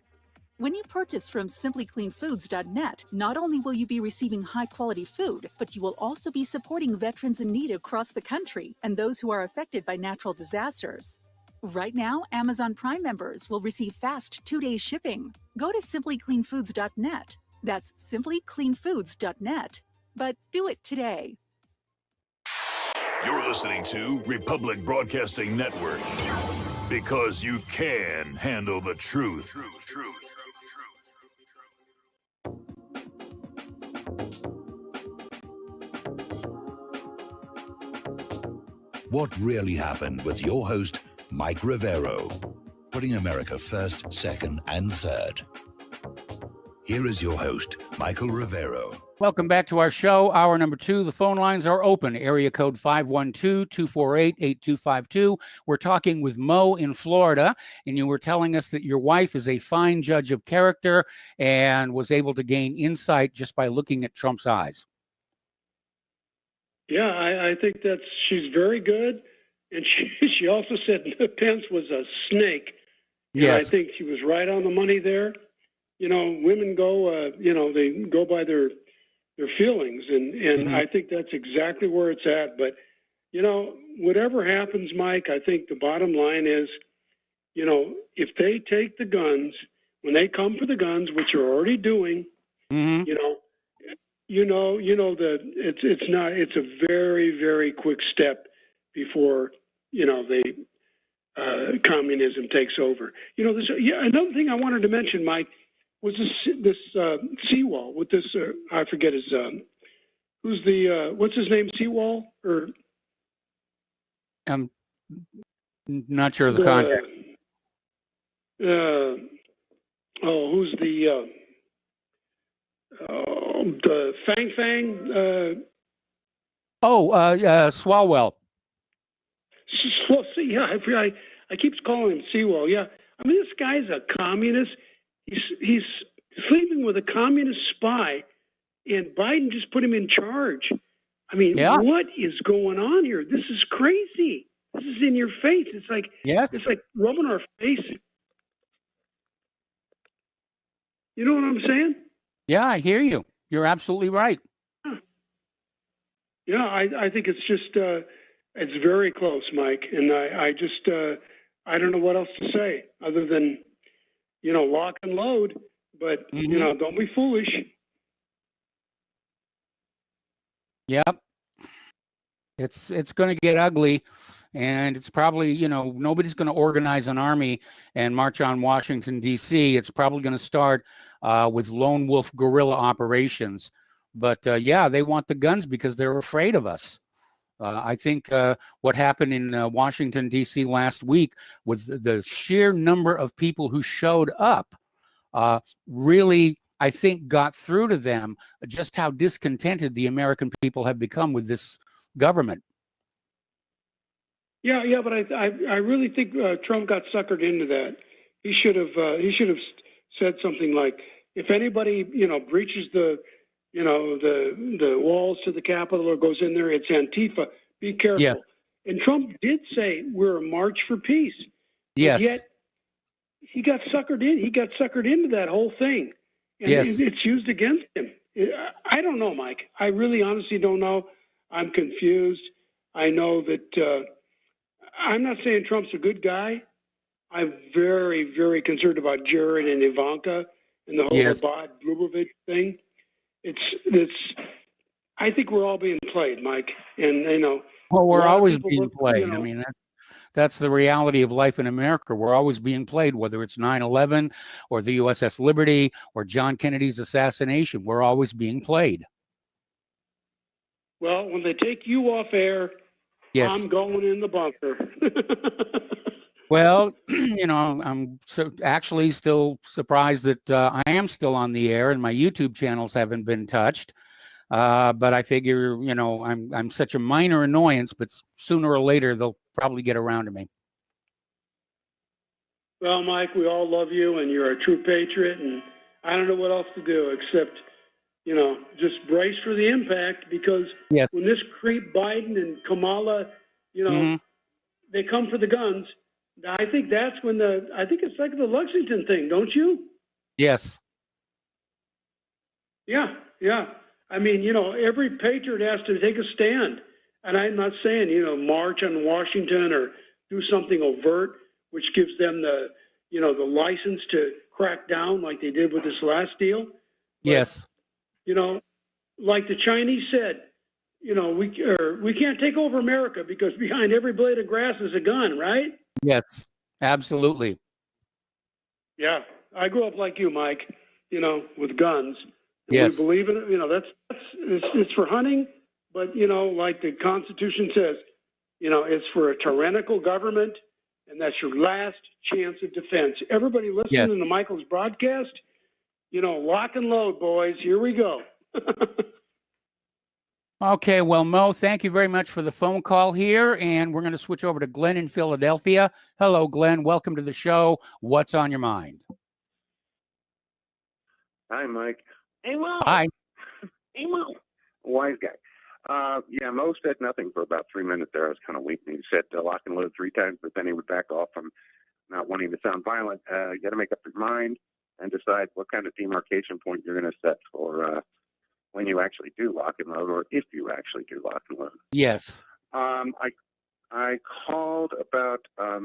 When you purchase from simplycleanfoods.net, not only will you be receiving high-quality food, but you will also be supporting veterans in need across the country and those who are affected by natural disasters. Right now, Amazon Prime members will receive fast 2-day shipping. Go to simplycleanfoods.net. That's simplycleanfoods.net. But do it today. You're listening to Republic Broadcasting Network, because you can handle the truth. What really happened with your host, Mike Rivero, putting America first, second, and third. Here is your host, Michael Rivero. Welcome back to our show. Hour number 2. The phone lines are open. Area code 512-248-8252. We're talking with Mo in Florida, and you were telling us that your wife is a fine judge of character and was able to gain insight just by looking at Trump's eyes. Yeah, I think that she's very good. And she also said Pence was a snake. And Yes. I think she was right on the money there. You know, women go, they go by their feelings. And I think that's exactly where it's at. But, whatever happens, Mike, I think the bottom line is, if they take the guns, when they come for the guns, which you're already doing, it's a very, very quick step before, communism takes over. Another thing I wanted to mention, Mike, was this seawall with this, I forget his, who's the, what's his name, Seawall? Or I'm not sure of the context. Who's the Fang? Swalwell. Yeah, I keep calling him Seawall. Yeah, I mean, this guy's a communist. He's sleeping with a communist spy, and Biden just put him in charge. I mean, What is going on here? This is crazy. This is in your face. It's like It's like rubbing our face. You know what I'm saying? Yeah, I hear you. You're absolutely right. Yeah, I think it's just it's very close, Mike, and I just I don't know what else to say other than lock and load, but don't be foolish. Yep. It's going to get ugly, and it's probably, nobody's going to organize an army and march on Washington, D.C. It's probably going to start with lone wolf guerrilla operations. But they want the guns because they're afraid of us. I think what happened in Washington, D.C. last week with the sheer number of people who showed up really, I think, got through to them just how discontented the American people have become with this government. Yeah, but I really think Trump got suckered into that. He should have said something like, if anybody breaches the walls to the Capitol or goes in there, it's Antifa. Be careful. Yeah. And Trump did say we're a march for peace. Yes. Yet he got suckered in. He got suckered into that whole thing, and it's used against him. I don't know, Mike. I really, honestly don't know. I'm confused. I know that I'm not saying Trump's a good guy. I'm very, very concerned about Jared and Ivanka and the whole Abad Lubavitch thing. It's. I think we're all being played, Mike, and Well, we're always people being look, played. I mean, that's the reality of life in America. We're always being played, whether it's 9/11 or the USS Liberty or John Kennedy's assassination. We're always being played. Well, when they take you off air, Yes. I'm going in the bunker. Well, I'm actually still surprised that I am still on the air and my YouTube channels haven't been touched. But I figure, I'm such a minor annoyance, but sooner or later they'll probably get around to me. Well, Mike, we all love you, and you're a true patriot, and I don't know what else to do except, just brace for the impact, because when this creep Biden and Kamala, they come for the guns, I think that's when I think it's like the Lexington thing, don't you? Yes. Yeah. I mean, every patriot has to take a stand. And I'm not saying, march on Washington or do something overt, which gives them the license to crack down like they did with this last deal. But, yes. Like the Chinese said, we can't take over America because behind every blade of grass is a gun, right? Yes, absolutely. Yeah. I grew up like you, Mike, with guns. Yes. We believe in it. It's for hunting, but, like the Constitution says, it's for a tyrannical government, and that's your last chance of defense. Everybody listening to Michael's broadcast, lock and load, boys. Here we go. Okay, well, Mo, thank you very much for the phone call here, and we're going to switch over to Glenn in Philadelphia. Hello, Glenn. Welcome to the show. What's on your mind? Hi, Mike. Hey, Mo. Hi. Hey, Mo. Wise guy. Yeah, Mo said nothing for about 3 minutes there. I was kind of weak. He said lock and load 3 times, but then he would back off from not wanting to sound violent. You got to make up your mind and decide what kind of demarcation point you're going to set for when you actually do lock and load, or if you actually do lock and load. Yes. I called about, I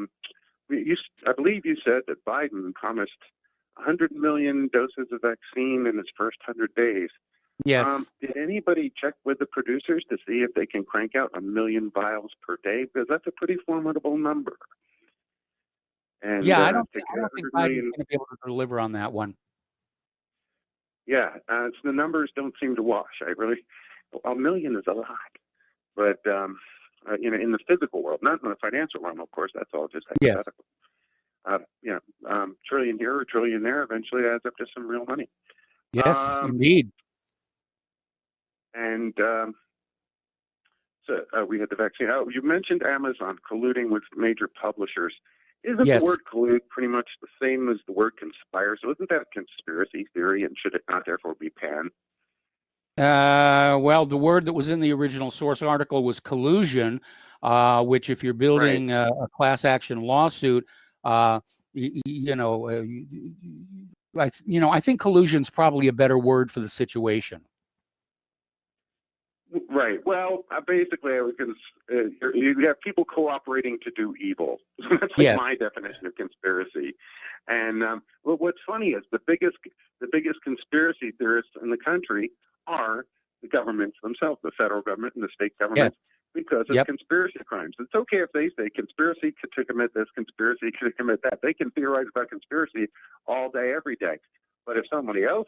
believe you said that Biden promised 100 million doses of vaccine in his first 100 days. Yes. Did anybody check with the producers to see if they can crank out 1 million vials per day? Because that's a pretty formidable number. And I don't think Biden's 100 going million, to be able to deliver on that one. yeah, so the numbers don't seem to wash. 1 million is a lot, but in the physical world, not in the financial realm, of course. That's all just hypothetical. Trillion here or trillion there eventually adds up to some real money. Yes, indeed. And so we had the vaccine. Oh, you mentioned Amazon colluding with major publishers. Isn't the word collude pretty much the same as the word conspire? So isn't that a conspiracy theory, and should it not therefore be banned? Well, the word that was in the original source article was collusion, which if you're building a class action lawsuit, I think collusion's probably a better word for the situation. Right. Well, basically, you have people cooperating to do evil. That's my definition of conspiracy. And what's funny is the biggest conspiracy theorists in the country are the governments themselves, the federal government and the state government, because of conspiracy crimes. It's okay if they say conspiracy to commit this, conspiracy to commit that. They can theorize about conspiracy all day, every day. But if somebody else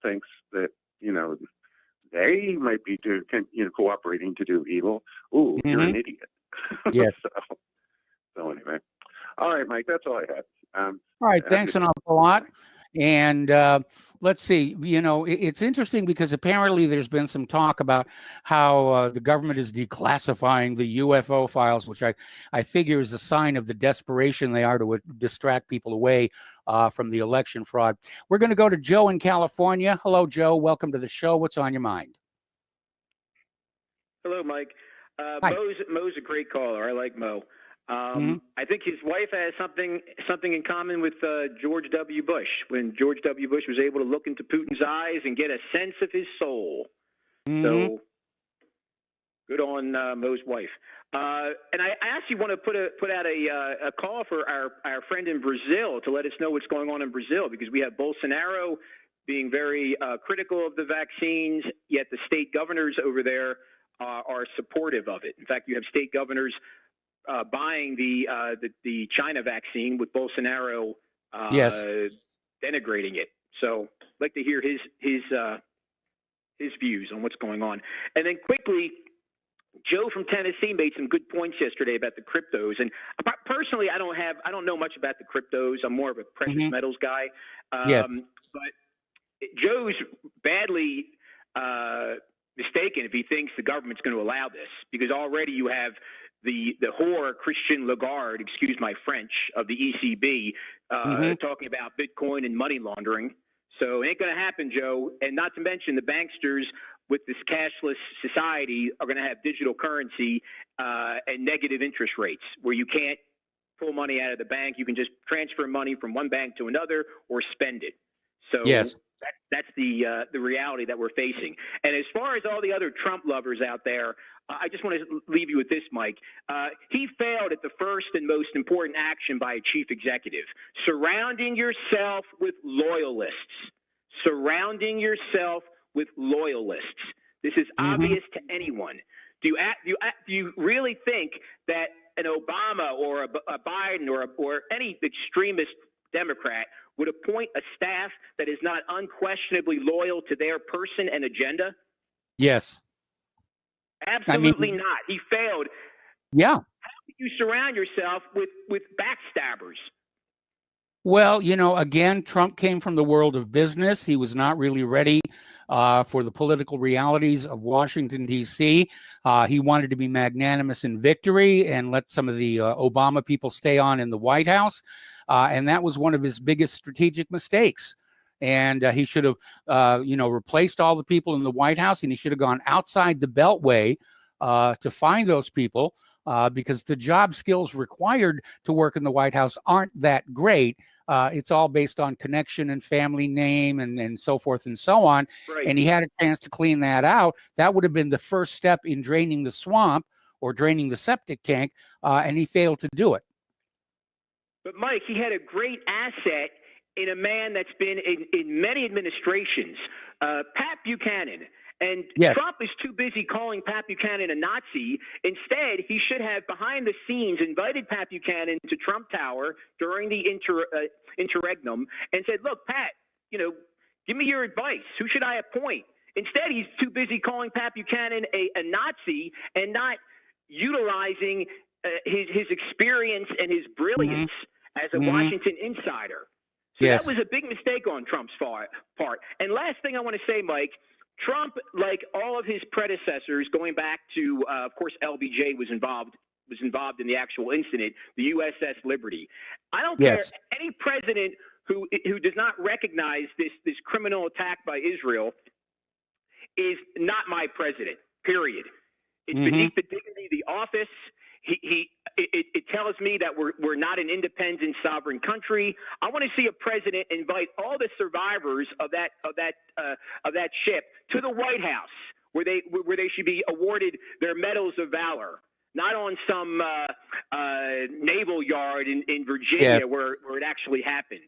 thinks that, they might be cooperating to do evil, you're an idiot. Yes. So anyway. All right, Mike, that's all I had. All right, thanks an awful lot. And let's see, it's interesting because apparently there's been some talk about how the government is declassifying the UFO files, which I figure is a sign of the desperation they are to distract people away from the election fraud. We're going to go to Joe in California. Hello, Joe. Welcome to the show. What's on your mind? Hello, Mike. Hi. Mo's a great caller. I like Mo. I think his wife has something in common with George W. Bush, when George W. Bush was able to look into Putin's eyes and get a sense of his soul. So good on Mo's wife. And I actually want to put out a call for our friend in Brazil to let us know what's going on in Brazil, because we have Bolsonaro being very critical of the vaccines, yet the state governors over there are supportive of it. In fact, you have state governors buying the China vaccine with Bolsonaro denigrating it. So I'd like to hear his views on what's going on. And then quickly, Joe from Tennessee made some good points yesterday about the cryptos. And personally, I don't know much about the cryptos. I'm more of a precious metals guy. Yes. But Joe's badly mistaken if he thinks the government's going to allow this, because already you have the whore Christian Lagarde, excuse my French, of the ECB, talking about Bitcoin and money laundering. So it ain't going to happen, Joe. And not to mention the banksters with this cashless society are going to have digital currency and negative interest rates where you can't pull money out of the bank. You can just transfer money from one bank to another or spend it. So yes. That's the reality that we're facing. And as far as all the other Trump lovers out there, I just want to leave you with this, Mike. He failed at the first and most important action by a chief executive, surrounding yourself with loyalists. Surrounding yourself with loyalists. This is obvious to anyone. Do you really think that an Obama or a Biden or any extremist Democrat would appoint a staff that is not unquestionably loyal to their person and agenda? Yes. Absolutely not. He failed. Yeah. How do you surround yourself with backstabbers? Well, again, Trump came from the world of business. He was not really ready for the political realities of Washington, D.C. He wanted to be magnanimous in victory and let some of the Obama people stay on in the White House. And that was one of his biggest strategic mistakes. And he should have, replaced all the people in the White House, and he should have gone outside the Beltway to find those people because the job skills required to work in the White House aren't that great. It's all based on connection and family name and so forth and so on. Right. And he had a chance to clean that out. That would have been the first step in draining the swamp or draining the septic tank, and he failed to do it. But, Mike, he had a great asset in a man that's been in many administrations, Pat Buchanan. And yes. Trump is too busy calling Pat Buchanan a Nazi. Instead, he should have, behind the scenes, invited Pat Buchanan to Trump Tower during the interregnum and said, look, Pat, give me your advice. Who should I appoint? Instead, he's too busy calling Pat Buchanan a Nazi and not utilizing his experience and his brilliance as a Washington insider. So yes. That was a big mistake on Trump's part. And last thing I want to say, Mike, Trump, like all of his predecessors, going back to, of course, LBJ was involved in the actual incident, the USS Liberty. I don't yes. care any president who does not recognize this criminal attack by Israel is not my president. Period. It's beneath the dignity of the office. It tells me that we're not an independent sovereign country. I want to see a president invite all the survivors of that ship to the White House, where they should be awarded their medals of valor, not on some naval yard in Virginia yes. where it actually happened.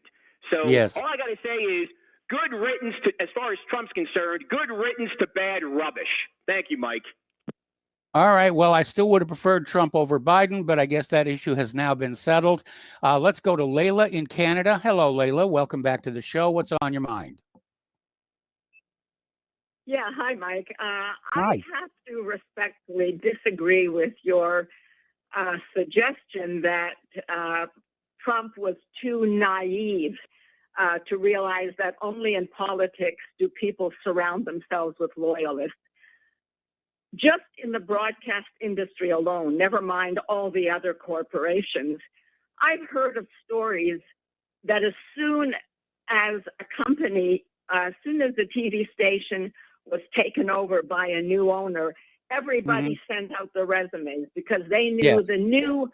So yes. all I got to say is good riddance to, as far as Trump's concerned, good riddance to bad rubbish. Thank you, Mike. All right. Well, I still would have preferred Trump over Biden, but I guess that issue has now been settled. Let's go to Layla in Canada. Hello, Layla. Welcome back to the show. What's on your mind? Yeah. Hi, Mike. Hi. I have to respectfully disagree with your suggestion that Trump was too naive to realize that only in politics do people surround themselves with loyalists. Just in the broadcast industry alone, never mind all the other corporations, I've heard of stories that as soon as a company, as soon as the TV station was taken over by a new owner, everybody sent out their resumes because they knew the new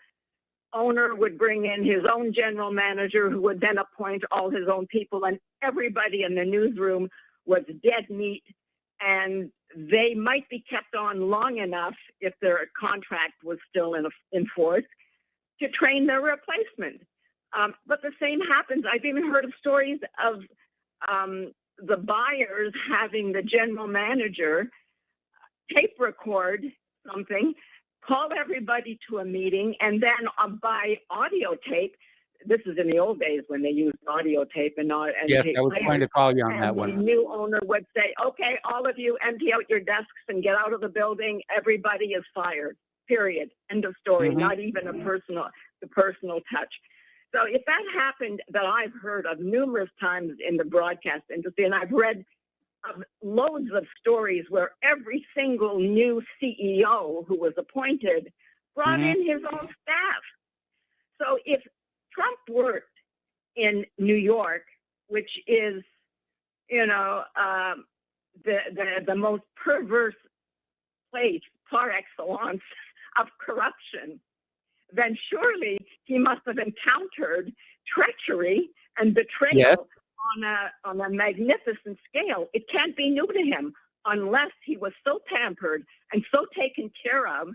owner would bring in his own general manager who would then appoint all his own people, and everybody in the newsroom was dead meat, and they might be kept on long enough if their contract was still in force to train their replacement. But the same happens. I've even heard of stories of the buyers having the general manager tape record something, call everybody to a meeting, and then by audio tape, this is in the old days when they used audio tape and Yes, tape I was players. trying to call you on that And the one. new owner would say, okay, all of you empty out your desks and get out of the building. Everybody is fired, period. End of story. Mhm. Not even the personal touch. So if that happened, that I've heard of numerous times in the broadcast industry, and I've read of loads of stories where every single new CEO who was appointed brought Mhm. in his own staff. So if Trump worked in New York, which is, the most perverse place par excellence of corruption, then surely he must have encountered treachery and betrayal Yes. on a magnificent scale. It can't be new to him unless he was so pampered and so taken care of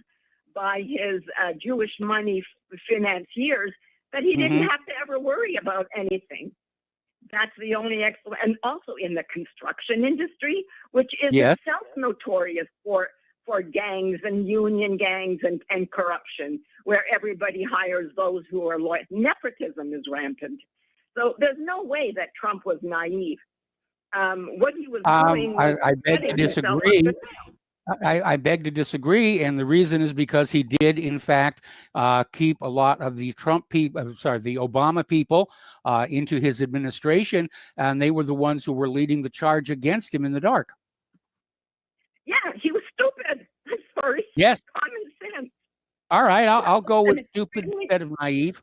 by his Jewish money financiers that he didn't have to ever worry about anything. That's the only explanation. And also in the construction industry, which is Yes. itself notorious for gangs and union gangs and corruption, where everybody hires those who are loyal. Nepotism is rampant. So there's no way that Trump was naive. What he was doing was I beg to setting himself up disagree. to fail. I beg to disagree, and the reason is because he did, in fact, keep a lot of the the Obama people into his administration, and they were the ones who were leading the charge against him in the dark. Yeah, he was stupid. I'm sorry. Yes. Common sense. All right, I'll go with stupid instead of naive.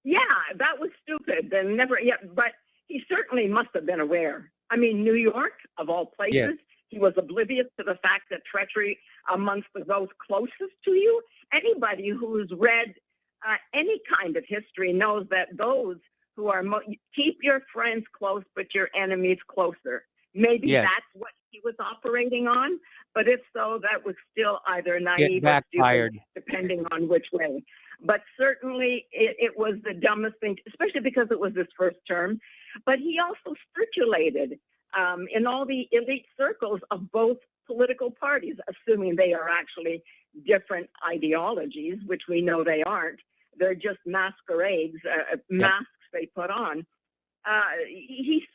Yeah, that was stupid. Then never. Yeah, but he certainly must have been aware. I mean, New York, of all places, Yes. he was oblivious to the fact that treachery amongst those closest to you. Anybody who's read any kind of history knows that those who are keep your friends close, but your enemies closer. Maybe Yes. that's what he was operating on. But if so, that was still either naive or backfired. stupid, depending on which way. But certainly it was the dumbest thing, especially because it was his first term. But he also circulated in all the elite circles of both political parties, assuming they are actually different ideologies, which we know they aren't. They're just masquerades, masks they put on. He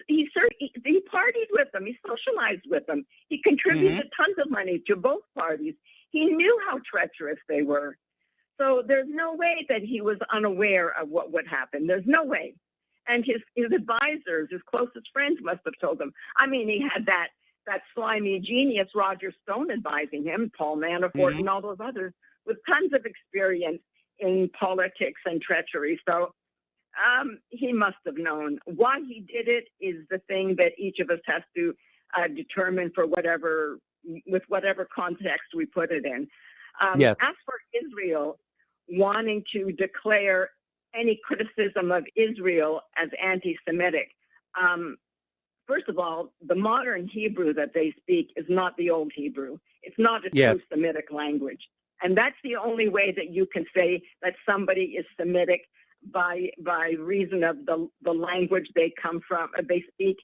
partied with them. He socialized with them. He contributed tons of money to both parties. He knew how treacherous they were. So there's no way that he was unaware of what would happen. There's no way. And his advisors, his closest friends must have told him. I mean, he had that slimy genius, Roger Stone, advising him, Paul Manafort, and all those others, with tons of experience in politics and treachery. So he must have known. Why he did it is the thing that each of us has to determine with whatever context we put it in. Yes. As for Israel wanting to declare any criticism of Israel as anti-Semitic, first of all, the modern Hebrew that they speak is not the old Hebrew. It's not a true Semitic language. And that's the only way that you can say that somebody is Semitic by reason of the language they come from, they speak,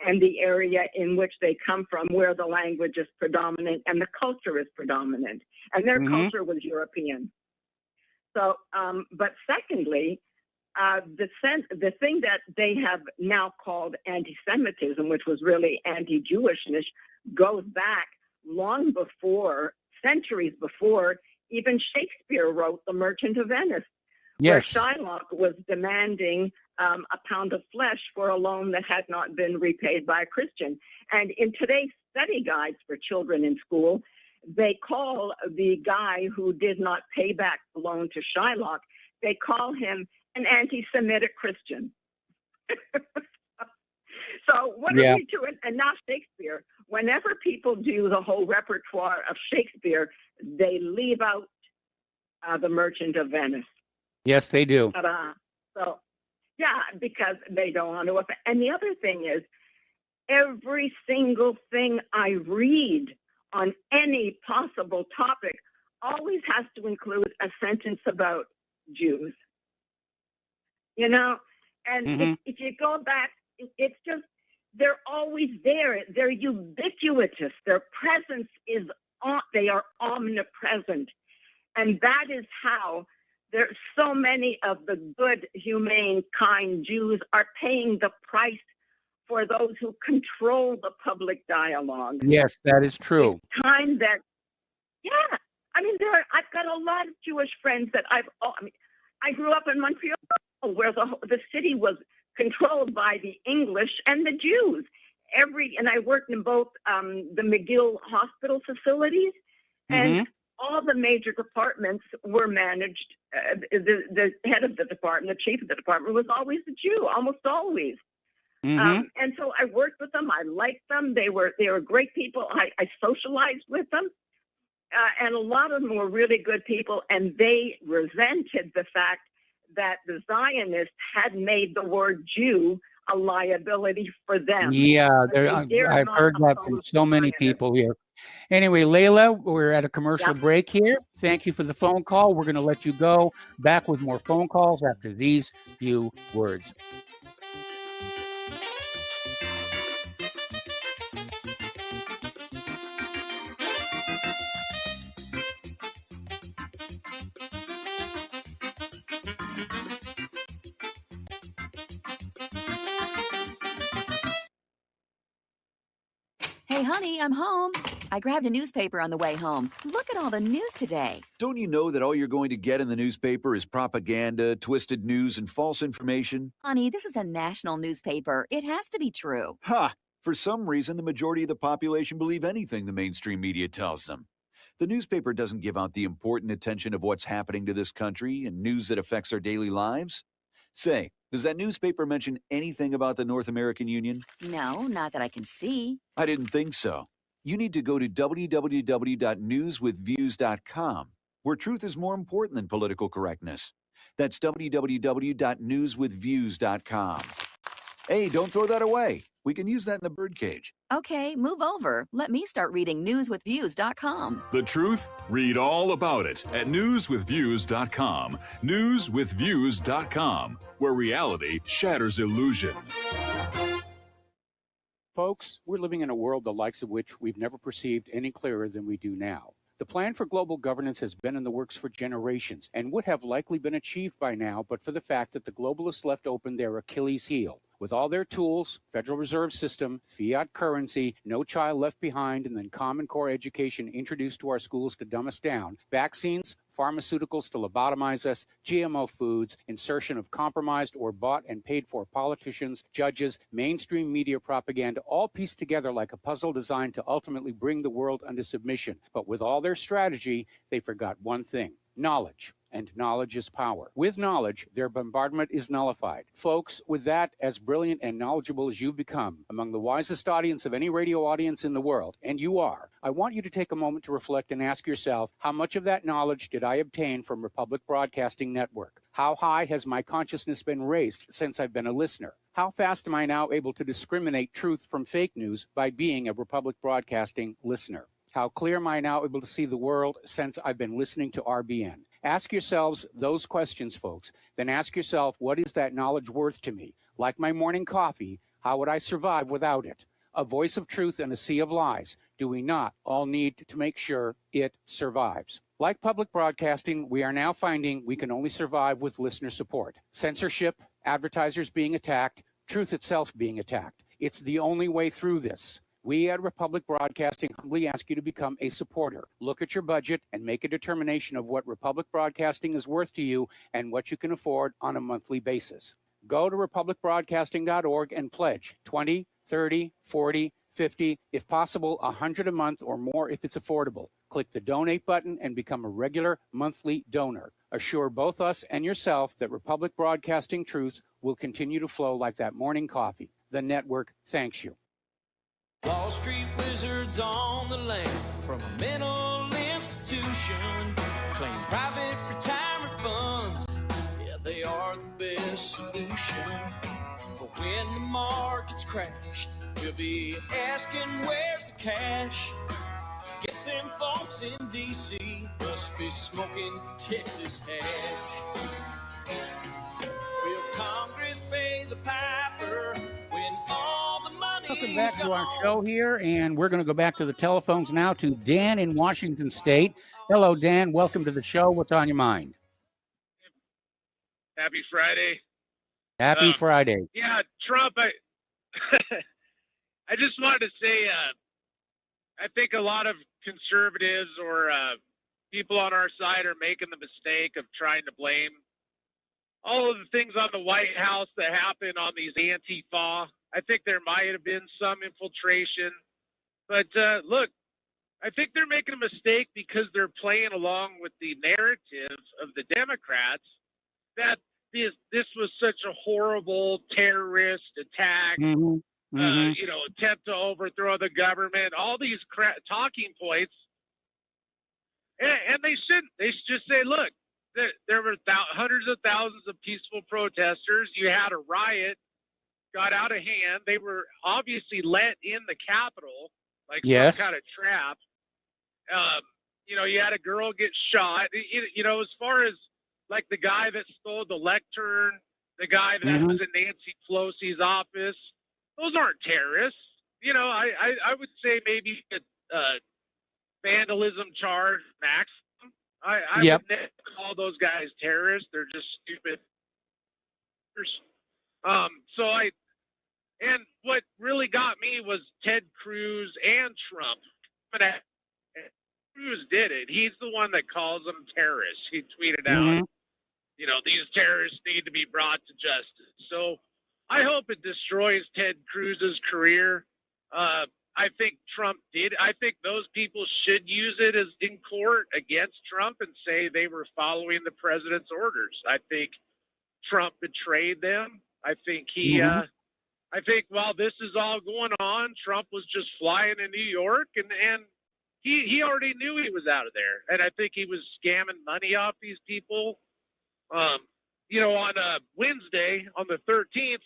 and the area in which they come from, where the language is predominant and the culture is predominant. And their culture was European. So, but secondly, the thing that they have now called anti-Semitism, which was really anti-Jewishness, goes back long before, centuries before, even Shakespeare wrote The Merchant of Venice, where Shylock was demanding a pound of flesh for a loan that had not been repaid by a Christian. And in today's study guides for children in school, they call the guy who did not pay back the loan to Shylock, they call him an anti-Semitic Christian. So what are we doing? And now Shakespeare, whenever people do the whole repertoire of Shakespeare, they leave out The Merchant of Venice. Yes, they do. Ta-da. So, yeah, because they don't want to offend. And the other thing is, every single thing I read on any possible topic always has to include a sentence about Jews. You know, and if you go back, it's just, they're always there. They're ubiquitous. Their presence is they are omnipresent. And that is how There's so many of the good, humane, kind Jews are paying the price for those who control the public dialogue. Yes, that is true. It's time that, yeah, I mean, I've got a lot of Jewish friends that I grew up in Montreal, where the city was controlled by the English and the Jews. And I worked in both the McGill hospital facilities, and all the major departments were managed. The head of the department, the chief of the department, was always a Jew, almost always. And so I worked with them. I liked them. They were great people. I socialized with them. And a lot of them were really good people, and they resented the fact that the Zionists had made the word Jew a liability for them. Yeah, I've heard that from so many people here. Anyway, Layla, we're at a commercial break here. Thank you for the phone call. We're going to let you go. Back with more phone calls after these few words. Hey, honey, I'm home. I grabbed a newspaper on the way home. Look at all the news today. Don't you know that all you're going to get in the newspaper is propaganda, twisted news, and false information? Honey, this is a national newspaper. It has to be true. Ha! For some reason, the majority of the population believe anything the mainstream media tells them. The newspaper doesn't give out the important attention of what's happening to this country and news that affects our daily lives. Say, does that newspaper mention anything about the North American Union? No, not that I can see. I didn't think so. You need to go to www.newswithviews.com, where truth is more important than political correctness. That's www.newswithviews.com. Hey, don't throw that away. We can use that in the birdcage. Okay, move over. Let me start reading newswithviews.com. The truth? Read all about it at newswithviews.com. Newswithviews.com, where reality shatters illusion. Folks, we're living in a world the likes of which we've never perceived any clearer than we do now. The plan for global governance has been in the works for generations and would have likely been achieved by now, but for the fact that the globalists left open their Achilles heel. With all their tools, Federal Reserve System, fiat currency, no child left behind, and then Common Core education introduced to our schools to dumb us down, vaccines, pharmaceuticals to lobotomize us, GMO foods, insertion of compromised or bought and paid for politicians, judges, mainstream media propaganda, all pieced together like a puzzle designed to ultimately bring the world under submission. But with all their strategy, they forgot one thing: knowledge. And knowledge is power. With knowledge, their bombardment is nullified. Folks, with that, as brilliant and knowledgeable as you've become, among the wisest audience of any radio audience in the world, and you are, I want you to take a moment to reflect and ask yourself, how much of that knowledge did I obtain from Republic Broadcasting Network? How high has my consciousness been raised since I've been a listener? How fast am I now able to discriminate truth from fake news by being a Republic Broadcasting listener? How clear am I now able to see the world since I've been listening to RBN? Ask yourselves those questions, folks. Then ask yourself, what is that knowledge worth to me? Like my morning coffee, how would I survive without it? A voice of truth in a sea of lies. Do we not all need to make sure it survives? Like public broadcasting, we are now finding we can only survive with listener support. Censorship, advertisers being attacked, truth itself being attacked. It's the only way through this. We at Republic Broadcasting humbly ask you to become a supporter. Look at your budget and make a determination of what Republic Broadcasting is worth to you and what you can afford on a monthly basis. Go to republicbroadcasting.org and pledge $20, $30, $40, $50, if possible, $100 a month or more if it's affordable. Click the donate button and become a regular monthly donor. Assure both us and yourself that Republic Broadcasting truth will continue to flow like that morning coffee. The network thanks you. Wall Street wizards on the land from a mental institution claim private retirement funds. Yeah, they are the best solution. But when the markets crash, we'll be asking where's the cash. Guess them folks in D.C. must be smoking Texas hash. Will Congress pay the piper when all the money? Welcome back to our show here, and we're going to go back to the telephones now to Dan in Washington State. Hello, Dan. Welcome to the show. What's on your mind? Hey, Happy Friday. Happy Friday. Yeah, Trump, I I just wanted to say, I think a lot of conservatives or people on our side are making the mistake of trying to blame all of the things on the White House that happen on these Antifa. I think there might have been some infiltration. But look, I think they're making a mistake because they're playing along with the narrative of the Democrats that this was such a horrible terrorist attack, attempt to overthrow the government, all these talking points. And they shouldn't. They should just say, look, there were hundreds of thousands of peaceful protesters. You had a riot, got out of hand. They were obviously let in the Capitol like some kind of trap. You had a girl get shot. As far as like the guy that stole the lectern, the guy that was in Nancy Pelosi's office, those aren't terrorists. I would say maybe a vandalism charge maximum. I would never call those guys terrorists. They're just stupid. And what really got me was Ted Cruz and Trump. Cruz did it. He's the one that calls them terrorists. He tweeted out, these terrorists need to be brought to justice. So I hope it destroys Ted Cruz's career. I think Trump did. I think those people should use it as in court against Trump and say they were following the president's orders. I think Trump betrayed them. I think I think while this is all going on, Trump was just flying to New York and he already knew he was out of there. And I think he was scamming money off these people. On Wednesday, on the 13th,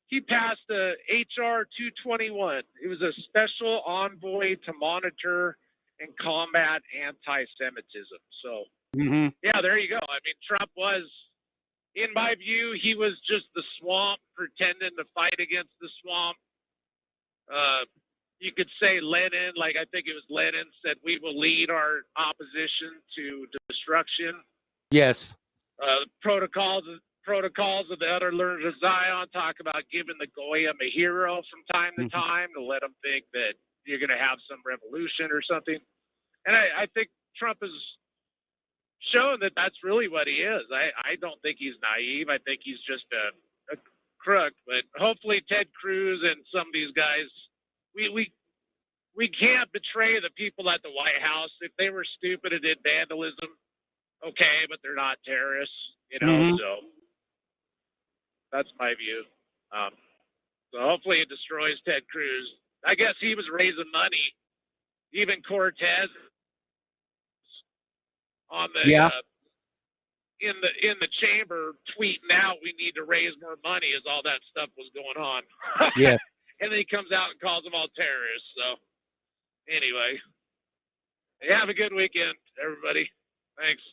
he passed a HR 221. It was a special envoy to monitor and combat anti-Semitism. So, yeah, there you go. I mean, Trump was, in my view, he was just the swamp pretending to fight against the swamp. You could say Lenin, like I think it was Lenin, said, we will lead our opposition to destruction. Yes. Protocols of the other learners of Zion talk about giving the Goyim a hero from time to time to let them think that you're going to have some revolution or something. And I think Trump has shown that that's really what he is. I don't think he's naive. I think he's just a crook. But hopefully Ted Cruz and some of these guys, we can't betray the people at the White House. If they were stupid and did vandalism, okay, but they're not terrorists, so that's my view. So hopefully it destroys Ted Cruz. I guess he was raising money. Even Cortez on the in the chamber tweeting out, we need to raise more money as all that stuff was going on. Yeah. And then he comes out and calls them all terrorists. So anyway, have a good weekend, everybody. Thanks.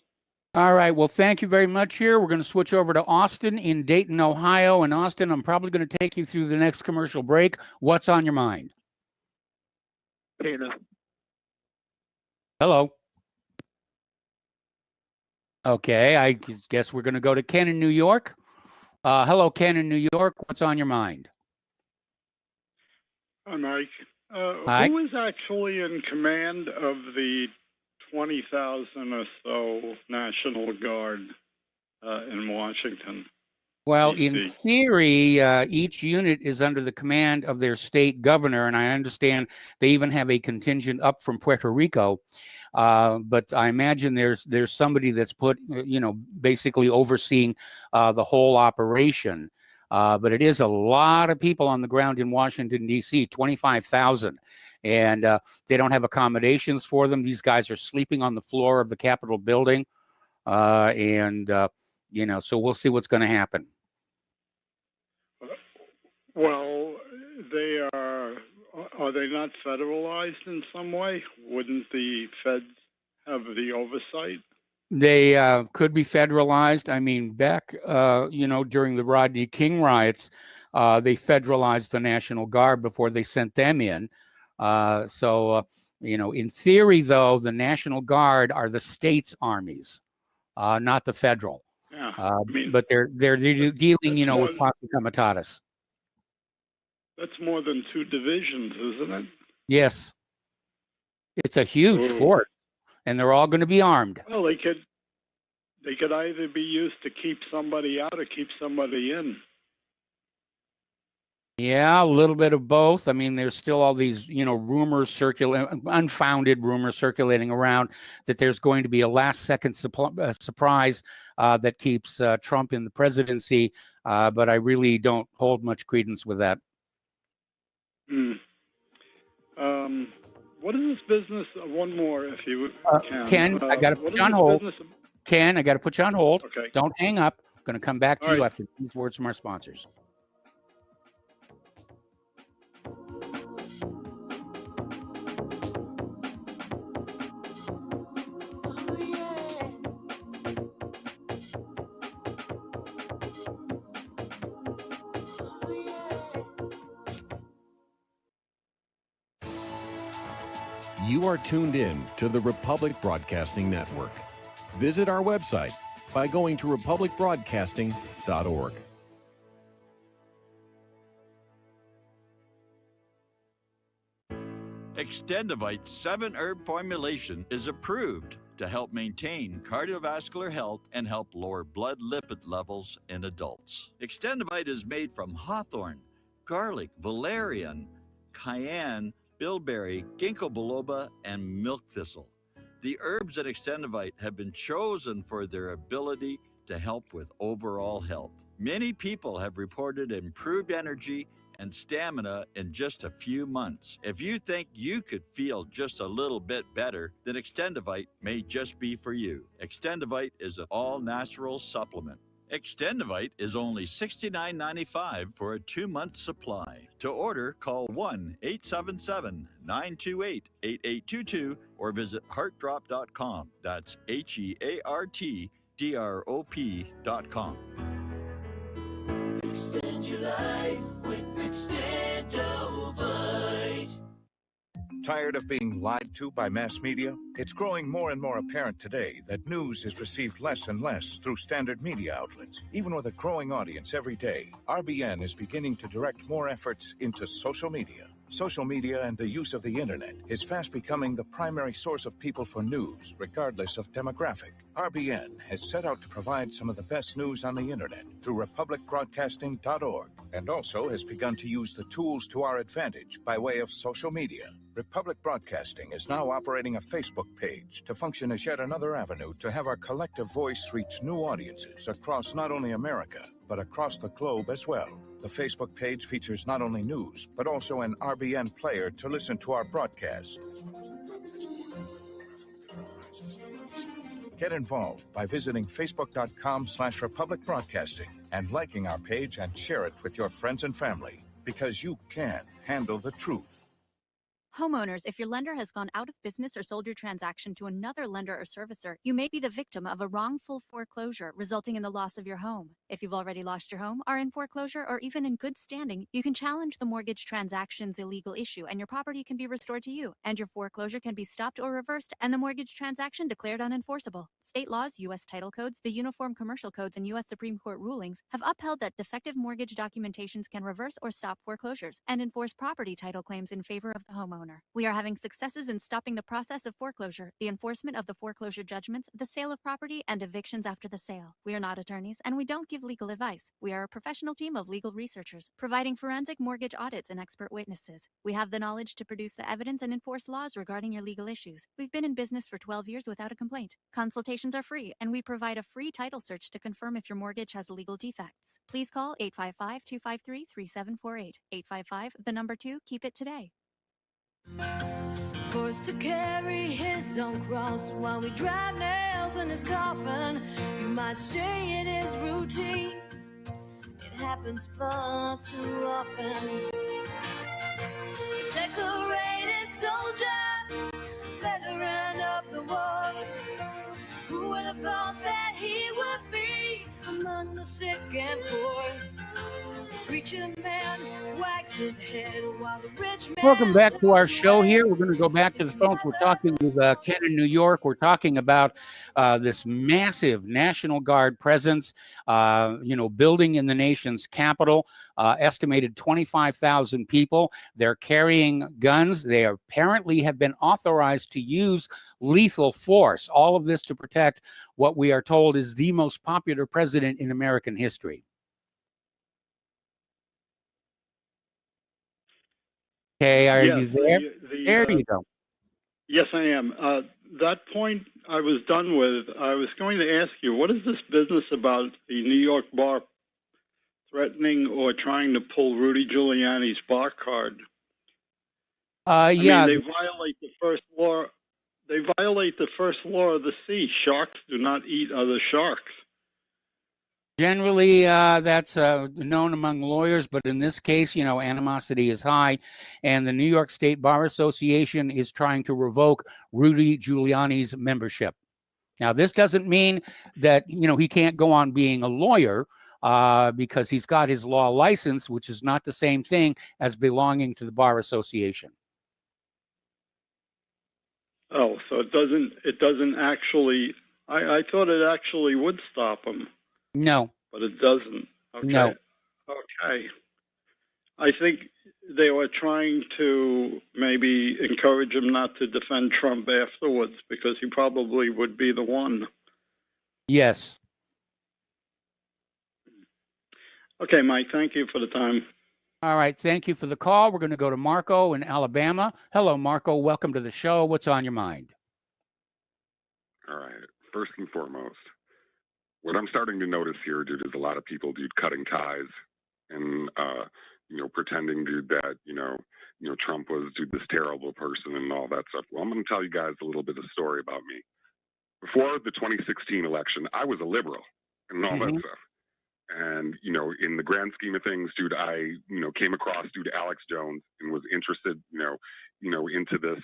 All right. Well, thank you very much here. We're going to switch over to Austin in Dayton, Ohio. And Austin, I'm probably going to take you through the next commercial break. What's on your mind? Tina. Hello. Okay. I guess we're going to go to Ken in New York. Hello, Ken in New York. What's on your mind? Hi, Mike. Hi. Who is actually in command of the 20,000 or so National Guard in Washington? Well, DC? in theory, each unit is under the command of their state governor, and I understand they even have a contingent up from Puerto Rico. But I imagine there's somebody that's put, basically overseeing the whole operation. But it is a lot of people on the ground in Washington, D.C., 25,000. And they don't have accommodations for them. These guys are sleeping on the floor of the Capitol building. So we'll see what's going to happen. Well, are they not federalized in some way? Wouldn't the feds have the oversight? They could be federalized. I mean, back, during the Rodney King riots, they federalized the National Guard before they sent them in. In theory, though, the National Guard are the state's armies, not the federal. Yeah, but they're dealing, you know, with posse comitatus. that's more than 2 divisions, isn't it? Yes, it's a huge force, and they're all going to be armed. Well, they could either be used to keep somebody out or keep somebody in. Yeah, a little bit of both. I mean, there's still all these, you know, rumors circulating, unfounded rumors circulating around that there's going to be a last-second surprise that keeps Trump in the presidency, but I really don't hold much credence with that. What is this business? One more, if you can. Ken, I got to put you on hold. Ken, I got to put you on hold. Okay. Don't hang up. I'm going to come back to All you right. after these words from our sponsors. You are tuned in to the Republic Broadcasting Network. Visit our website by going to republicbroadcasting.org. Extendivite 7-herb formulation is approved to help maintain cardiovascular health and help lower blood lipid levels in adults. Extendivite is made from hawthorn, garlic, valerian, cayenne, bilberry, ginkgo biloba, and milk thistle. The herbs in Extendivite have been chosen for their ability to help with overall health. Many people have reported improved energy and stamina in just a few months. If you think you could feel just a little bit better, then Extendivite may just be for you. Extendivite is an all-natural supplement. Extendivite is only $69.95 for a 2-month supply. To order, call 1-877-928-8822 or visit heartdrop.com. That's HEARTDROP.com. Extend your life with Extendovite. Tired of being lied to by mass media? It's growing more and more apparent today that news is received less and less through standard media outlets. Even with a growing audience every day, RBN is beginning to direct more efforts into social media. Social media and the use of the internet is fast becoming the primary source of people for news, regardless of demographic. RBN has set out to provide some of the best news on the internet through republicbroadcasting.org, and also has begun to use the tools to our advantage by way of social media. Republic Broadcasting is now operating a Facebook page to function as yet another avenue to have our collective voice reach new audiences across not only America, but across the globe as well. The Facebook page features not only news, but also an RBN player to listen to our broadcast. Get involved by visiting facebook.com/Republic Broadcasting and liking our page and share it with your friends and family, because you can handle the truth. Homeowners, if your lender has gone out of business or sold your transaction to another lender or servicer, you may be the victim of a wrongful foreclosure, resulting in the loss of your home. If you've already lost your home, are in foreclosure, or even in good standing, you can challenge the mortgage transaction's illegal issue, and your property can be restored to you, and your foreclosure can be stopped or reversed, and the mortgage transaction declared unenforceable. State laws, U.S. title codes, the Uniform Commercial Codes, and U.S. Supreme Court rulings have upheld that defective mortgage documentations can reverse or stop foreclosures and enforce property title claims in favor of the homeowner. We are having successes in stopping the process of foreclosure, the enforcement of the foreclosure judgments, the sale of property, and evictions after the sale. We are not attorneys, and we don't give legal advice. We are a professional team of legal researchers, providing forensic mortgage audits and expert witnesses. We have the knowledge to produce the evidence and enforce laws regarding your legal issues. We've been in business for 12 years without a complaint. Consultations are free, and we provide a free title search to confirm if your mortgage has legal defects. Please call 855-253-3748. 855, 2, keep it today. Forced to carry his own cross while we drive nails in his coffin. You might say it is routine. It happens far too often. A decorated soldier, veteran of the war. Who would have thought that he would be among the sick and poor? preacher man wags his head while the rich man. Welcome back to our show here. We're going to go back to the phones. We're talking with Ken in New York. We're talking about this massive National Guard presence, building in the nation's capital, estimated 25,000 people. They're carrying guns. They apparently have been authorized to use lethal force. All of this to protect what we are told is the most popular president in American history. Okay, are you there? There you go. Yes, I am. That point I was done with. I was going to ask you, what is this business about the New York bar threatening or trying to pull Rudy Giuliani's bar card? Yeah. I mean, they violate the first law. They violate the first law of the sea. Sharks do not eat other sharks. Generally, that's known among lawyers, but in this case, animosity is high, and the New York State Bar Association is trying to revoke Rudy Giuliani's membership. Now, this doesn't mean that, he can't go on being a lawyer because he's got his law license, which is not the same thing as belonging to the Bar Association. Oh, so it doesn't actually, I thought it actually would stop him. No. But it doesn't. Okay. No. Okay. I think they were trying to maybe encourage him not to defend Trump afterwards because he probably would be the one. Yes. Okay, Mike, thank you for the time. All right, thank you for the call. We're going to go to Marco in Alabama. Hello, Marco. Welcome to the show. What's on your mind? All right. First and foremost, what I'm starting to notice here, dude, is a lot of people, dude, cutting ties and, pretending, dude, that, Trump was, dude, this terrible person and all that stuff. Well, I'm going to tell you guys a little bit of story about me. Before the 2016 election, I was a liberal and all that stuff. And, in the grand scheme of things, dude, I, came across, dude, Alex Jones and was interested, into this,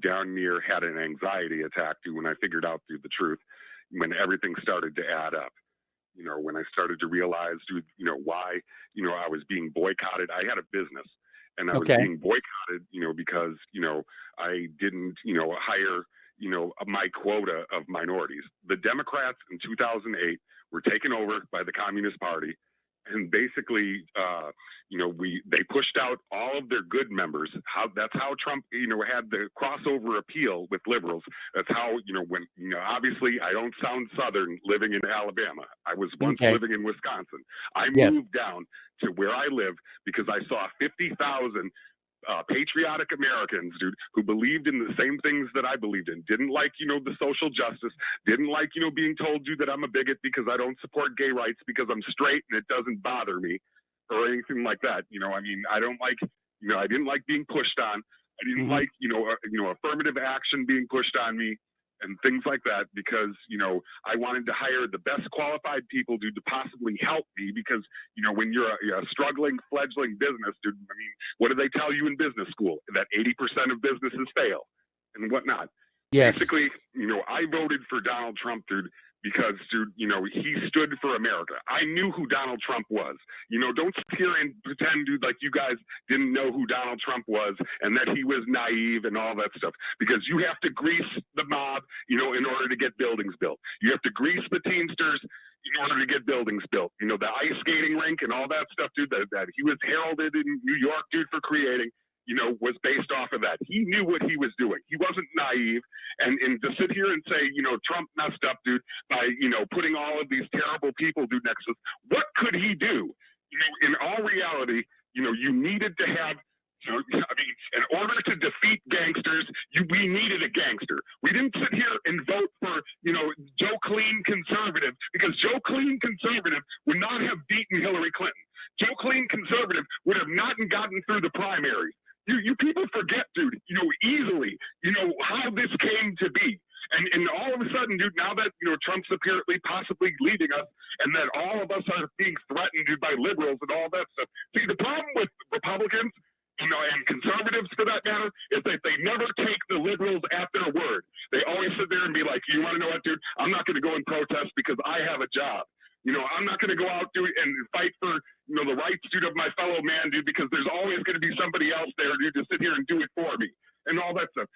down near had an anxiety attack, dude, when I figured out, dude, the truth. When everything started to add up, when I started to realize, dude, why, I was being boycotted. I had a business and I was being boycotted, because, I didn't, hire, my quota of minorities. The Democrats in 2008 were taken over by the Communist Party. And basically, they pushed out all of their good members. That's how Trump, had the crossover appeal with liberals. That's how, when, obviously I don't sound Southern living in Alabama. I was once living in Wisconsin. I moved down to where I live because I saw 50,000 patriotic Americans, dude, who believed in the same things that I believed in, didn't like, the social justice, didn't like, being told, dude, that I'm a bigot because I don't support gay rights because I'm straight and it doesn't bother me or anything like that. I don't like, I didn't like being pushed on. I didn't like, affirmative action being pushed on me and things like that because, I wanted to hire the best qualified people, dude, to possibly help me because, when you're a struggling, fledgling business, dude, what do they tell you in business school? That 80% of businesses fail and whatnot. Yes. Basically, I voted for Donald Trump, dude, because, dude, he stood for America. I knew who Donald Trump was. Don't sit here and pretend, dude, like you guys didn't know who Donald Trump was and that he was naive and all that stuff. Because you have to grease the mob, in order to get buildings built. You have to grease the Teamsters in order to get buildings built. The ice skating rink and all that stuff, dude, that he was heralded in New York, dude, for creating. Was based off of that. He knew what he was doing. He wasn't naive. And to sit here and say, Trump messed up, dude, by, putting all of these terrible people, dude, next to us, what could he do? In all reality, you needed to have, in order to defeat gangsters, we needed a gangster. We didn't sit here and vote for, Joe Clean conservative because Joe Clean conservative would not have beaten Hillary Clinton. Joe Clean conservative would have not gotten through the primaries. You people forget, dude, easily, how this came to be. And all of a sudden, dude, now that, Trump's apparently possibly leaving us and that all of us are being threatened, dude, by liberals and all that stuff. See, the problem with Republicans, and conservatives for that matter, is that they never take the liberals at their word. They always sit there and be like, you want to know what, dude? I'm not going to go and protest because I have a job. You know, I'm not going to go out and fight for, you know, the rights, dude, of my fellow man, dude, because there's always going to be somebody else there, dude, to sit here and do it for me and all that stuff.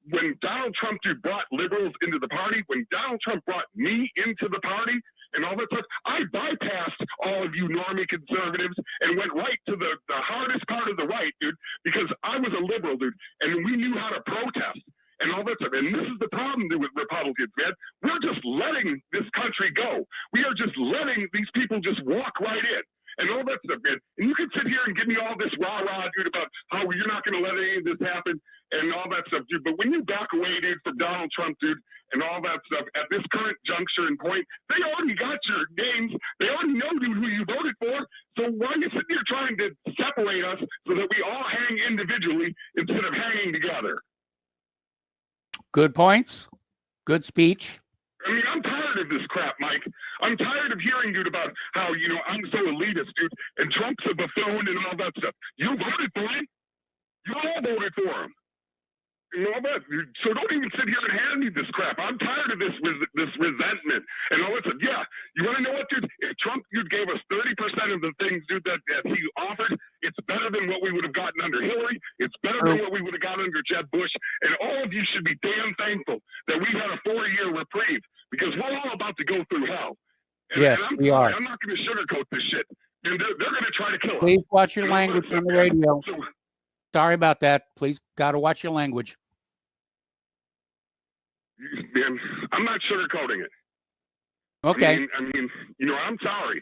When Donald Trump, dude, brought liberals into the party, when Donald Trump brought me into the party and all that stuff, I bypassed all of you normie conservatives and went right to the hardest part of the right, dude, because I was a liberal, dude, and we knew how to protest and all that stuff. And this is the problem with Republicans, man. We're just letting this country go. We are just letting these people just walk right in and all that stuff, man. And you can sit here and give me all this rah-rah, dude, about how you're not going to let any of this happen and all that stuff, dude. But when you back away, dude, from Donald Trump, dude, and all that stuff, at this current juncture and point, they already got your names. They already know, dude, who you voted for. So why are you sitting here trying to separate us so that we all hang individually instead of hanging together? Good points. Good speech. I mean, I'm tired of this crap, Mike. I'm tired of hearing, dude, about how, you know, I'm so elitist, dude, and Trump's a buffoon and all that stuff. You voted for him. You all voted for him. And all that. So don't even sit here and hand me this crap. I'm tired of this resentment and all that stuff. Yeah, you want to know what, dude? If Trump, dude, gave us 30% of the things, dude, that he offered, it's better than what we would have gotten under Hillary. It's better than what we would have gotten under Jeb Bush. And all of you should be damn thankful that we had a 4-year reprieve because we're all about to go through hell. And, Yes, and we are. I'm not going to sugarcoat this shit. And they're going to try to kill us. Please watch your language on the radio. Sorry about that. Please, got to watch your language. Man, I'm not sugarcoating it. Okay. I mean, you know, I'm sorry.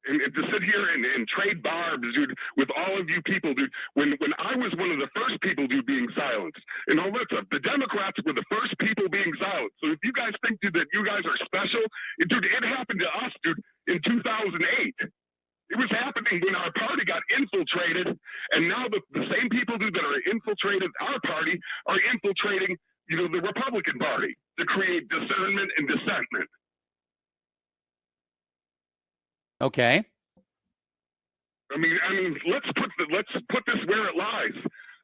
And to sit here and trade barbs, dude, with all of you people, dude, when I was one of the first people, dude, being silenced and all that stuff, the Democrats were the first people being silenced. So if you guys think, dude, that you guys are special, dude, it happened to us, dude, in 2008. It was happening when our party got infiltrated, and now the same people, dude, that are infiltrated our party are infiltrating, you know, the Republican Party to create discernment and dissentment. Okay. I mean, let's put this where it lies.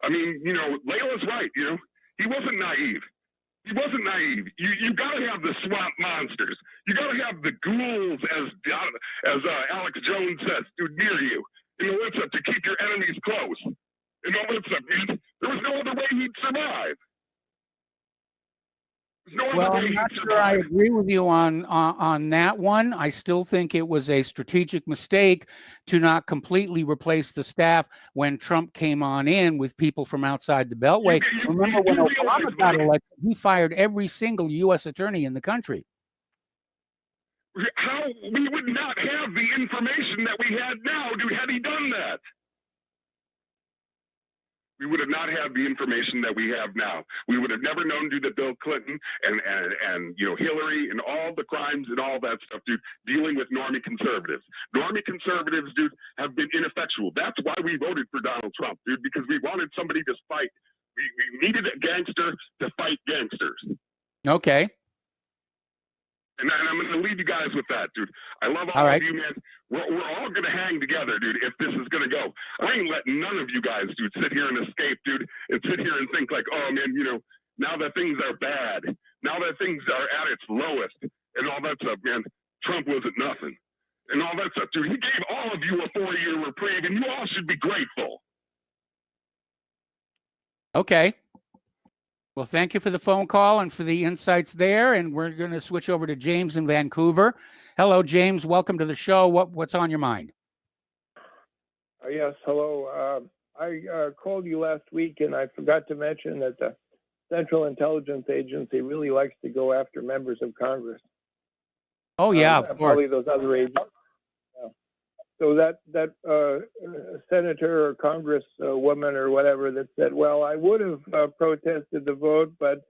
I mean, you know, Layla's right. You know, he wasn't naive. He wasn't naive. You got to have the swamp monsters. You got to have the ghouls, as Alex Jones says, dude, near you. You know, what's up to keep your enemies close. You know, what's up, man? There was no other way he'd survive. Well, I'm not sure I agree with you on that one. I still think it was a strategic mistake to not completely replace the staff when Trump came on in with people from outside the Beltway. Remember when Obama got elected, he fired every single U.S. attorney in the country. How we would not have the information that we had now, dude, had he done that. We would have not had the information that we have now. We would have never known, dude, that Bill Clinton and you know, Hillary and all the crimes and all that stuff, dude, dealing with normie conservatives. Normie conservatives, dude, have been ineffectual. That's why we voted for Donald Trump, dude, because we wanted somebody to fight. We needed a gangster to fight gangsters. Okay. And I'm going to leave you guys with that, dude. I love all of you, man. We're all going to hang together, dude, if this is going to go. I ain't letting none of you guys, dude, sit here and escape, dude, and sit here and think like, oh, man, you know, now that things are bad, now that things are at its lowest and all that stuff, man, Trump wasn't nothing. And all that stuff, dude. He gave all of you a 4-year reprieve, and you all should be grateful. Okay. Well, thank you for the phone call and for the insights there. And we're going to switch over to James in Vancouver. Hello, James. Welcome to the show. What's on your mind? Yes, hello. I called you last week, and I forgot to mention that the Central Intelligence Agency really likes to go after members of Congress. Oh, yeah, of course. Probably those other agents. So that senator or congresswoman or whatever that said, well, I would have protested the vote, but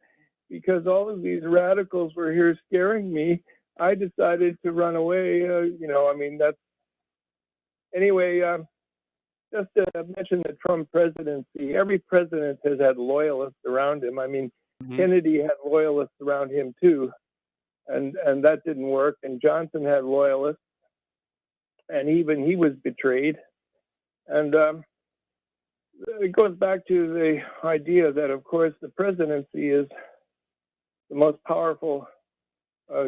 because all of these radicals were here scaring me, I decided to run away. You know, I mean, that's... Anyway, just to mention the Trump presidency, every president has had loyalists around him. I mean, Kennedy had loyalists around him too, and that didn't work. And Johnson had loyalists. And even he was betrayed. And it goes back to the idea that, of course, the presidency is the most powerful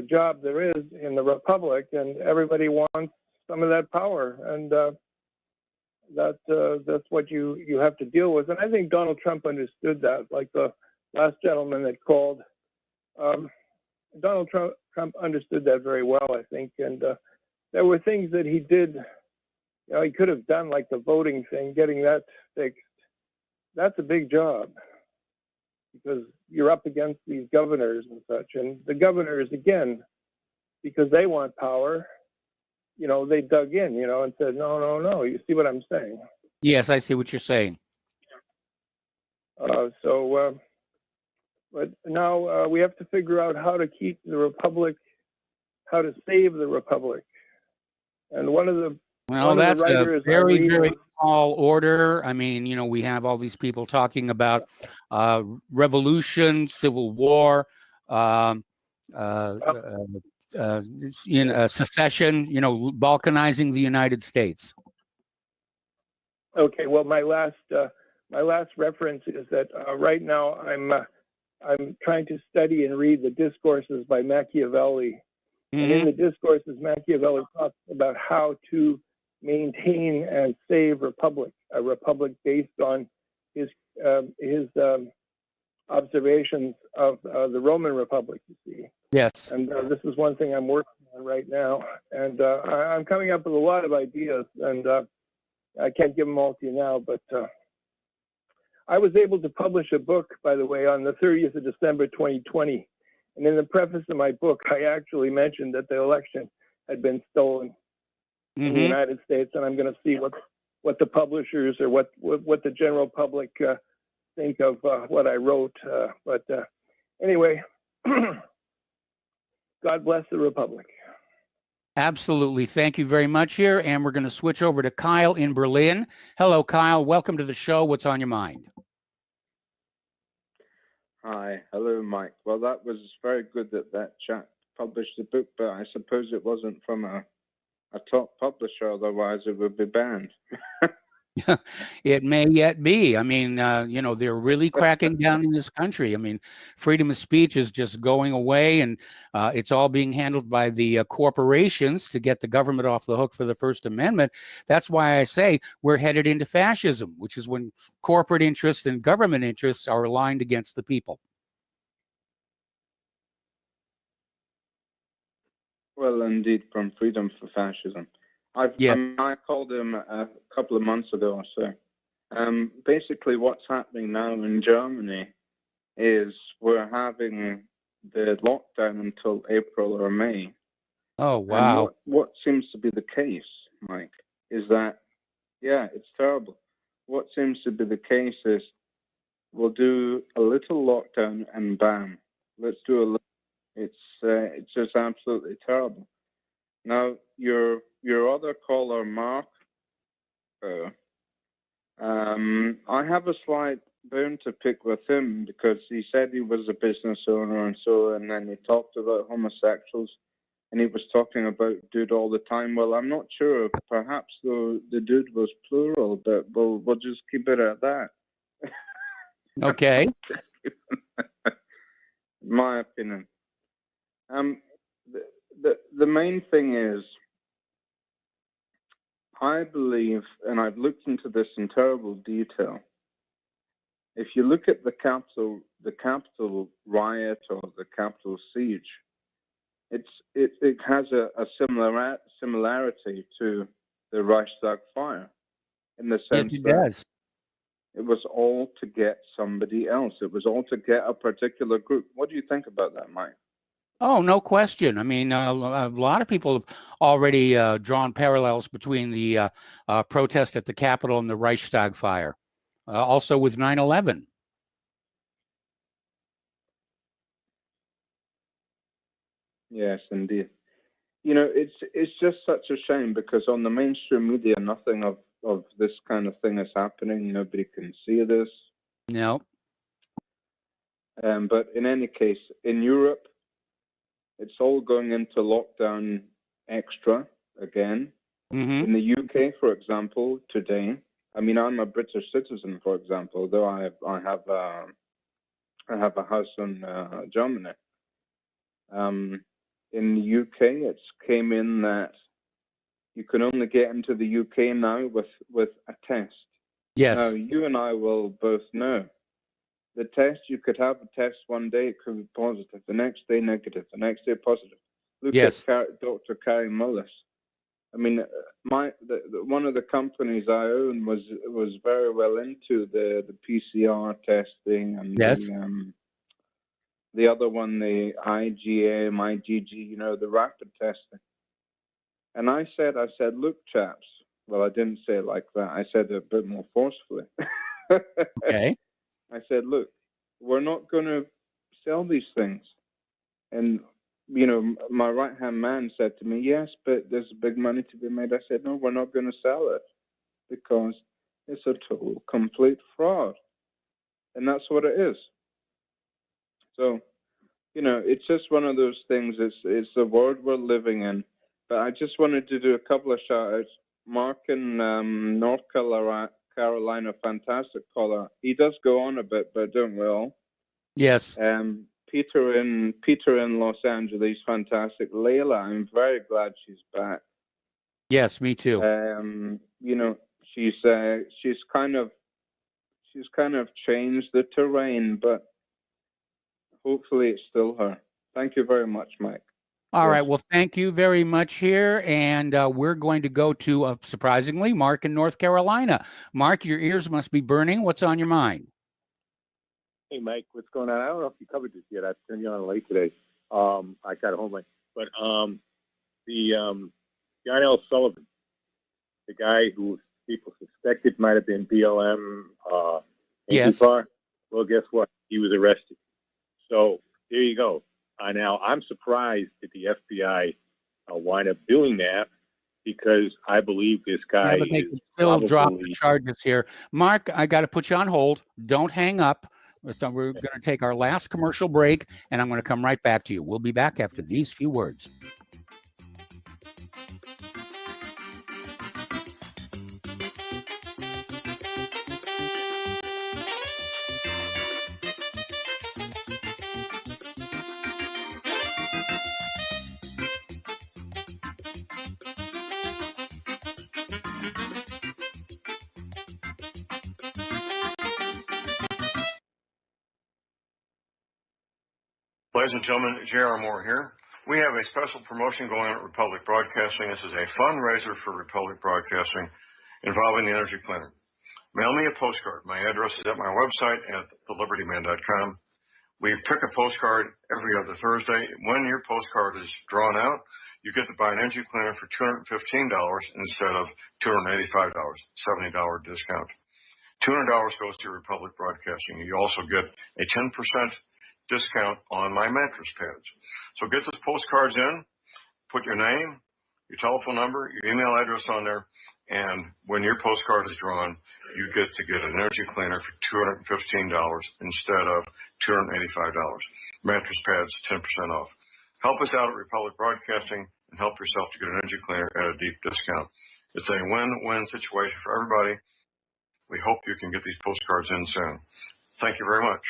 job there is in the republic, and everybody wants some of that power, and that's what you have to deal with. And I think Donald Trump understood that, like the last gentleman that called. Donald Trump understood that very well, I think, and there were things that he did. He could have done, like the voting thing, getting that fixed. That's a big job because you're up against these governors and such. And the governors, again, because they want power, they dug in, and said, no. You see what I'm saying? Yes, I see what you're saying. But now we have to figure out how to keep the republic, how to save the republic. And one of the that's a very, very read, tall order. I mean, we have all these people talking about revolution, civil war, secession, balkanizing the United States. Okay, well, my last reference is that right now I'm trying to study and read the discourses by Machiavelli. Mm-hmm. And in the discourses, Machiavelli talks about how to maintain and save a republic based on his observations of the Roman Republic, you see. Yes. And this is one thing I'm working on right now. And I'm coming up with a lot of ideas, and I can't give them all to you now, but I was able to publish a book, by the way, on the 30th of December, 2020. And in the preface of my book, I actually mentioned that the election had been stolen in the United States, and I'm going to see what the publishers or what the general public think of what I wrote. But anyway, God bless the Republic. Absolutely. Thank you very much here. And we're going to switch over to Kyle in Berlin. Hello, Kyle. Welcome to the show. What's on your mind? Hi. Hello, Mike. Well, that was very good that chap published the book, but I suppose it wasn't from a top publisher, otherwise it would be banned. It may yet be. I mean, they're really cracking down in this country. I mean, freedom of speech is just going away, and it's all being handled by the corporations to get the government off the hook for the First Amendment. That's why I say we're headed into fascism, which is when corporate interests and government interests are aligned against the people. Well, indeed, from freedom for fascism. I called him a couple of months ago or so. Basically, what's happening now in Germany is we're having the lockdown until April or May. Oh, wow. And what seems to be the case, Mike, is that, it's terrible. What seems to be the case is we'll do a little lockdown and bam, let's do a little. It's just absolutely terrible. Now, your other caller, Mark, I have a slight bone to pick with him because he said he was a business owner and then he talked about homosexuals and he was talking about dude all the time. Well, I'm not sure. Perhaps the dude was plural, but we'll just keep it at that. Okay. My opinion. The main thing is, I believe, and I've looked into this in terrible detail, if you look at the Capitol riot or the Capitol siege, it has a similarity to the Reichstag fire in the sense yes, it that does. It was all to get somebody else. It was all to get a particular group. What do you think about that, Mike? Oh, no question. I mean, a lot of people have already drawn parallels between the protest at the Capitol and the Reichstag fire, also with 9/11. Yes, indeed. It's just such a shame because on the mainstream media, nothing of this kind of thing is happening. Nobody can see this. No. But in any case, in Europe, it's all going into lockdown extra again. Mm-hmm. In the UK, for example, today, I mean, I'm a British citizen, for example, although I have a house in Germany. in the UK, it came in that you can only get into the UK now with a test. Yes. Now, you and I will both know the test, you could have a test one day, it could be positive, the next day negative, the next day positive. Look Yes. at Dr. Carrie Mullis. I mean, one of the companies I own was very well into the PCR testing and Yes. the other one, the IgM, IgG, you know, the rapid testing. And I said, look, chaps. Well, I didn't say it like that. I said it a bit more forcefully. Okay. I said, look, we're not going to sell these things. And, you know, my right-hand man said to me, yes, but there's big money to be made. I said, no, we're not going to sell it because it's a total, complete fraud. And that's what it is. So, you know, it's just one of those things. It's the world we're living in. But I just wanted to do a couple of shout-outs. Mark in North Carolina, fantastic caller. He does go on a bit, but don't we all? Yes. Peter in Los Angeles, fantastic. Layla, I'm very glad she's back. Yes, me too. You know, she's kind of changed the terrain, but hopefully it's still her. Thank you very much, Mike. All right. Well, thank you very much here. And we're going to go to, surprisingly, Mark in North Carolina. Mark, your ears must be burning. What's on your mind? Hey, Mike, what's going on? I don't know if you covered this yet. I turned you on late today. I got home late. But the John L. Sullivan, the guy who people suspected might have been BLM Yes. Antifa, well, guess what? He was arrested. So there you go. Now, I'm surprised that the FBI wind up doing that because I believe this guy Yeah, but they is can still drop probably... the charges here. Mark, I got to put you on hold. Don't hang up. So we're going to take our last commercial break, and I'm going to come right back to you. We'll be back after these few words. Ladies and gentlemen, J.R. Moore here. We have a special promotion going on at Republic Broadcasting. This is a fundraiser for Republic Broadcasting involving the energy cleaner. Mail me a postcard. My address is at my website at thelibertyman.com. We pick a postcard every other Thursday. When your postcard is drawn out, you get to buy an energy cleaner for $215 instead of $285, $70 discount. $200 goes to Republic Broadcasting. You also get a 10% discount on my mattress pads. So get those postcards in, put your name, your telephone number, your email address on there, and when your postcard is drawn, you get to get an energy cleaner for $215 instead of $285. Mattress pads, 10% off. Help us out at Republic Broadcasting and help yourself to get an energy cleaner at a deep discount. It's a win-win situation for everybody. We hope you can get these postcards in soon. Thank you very much.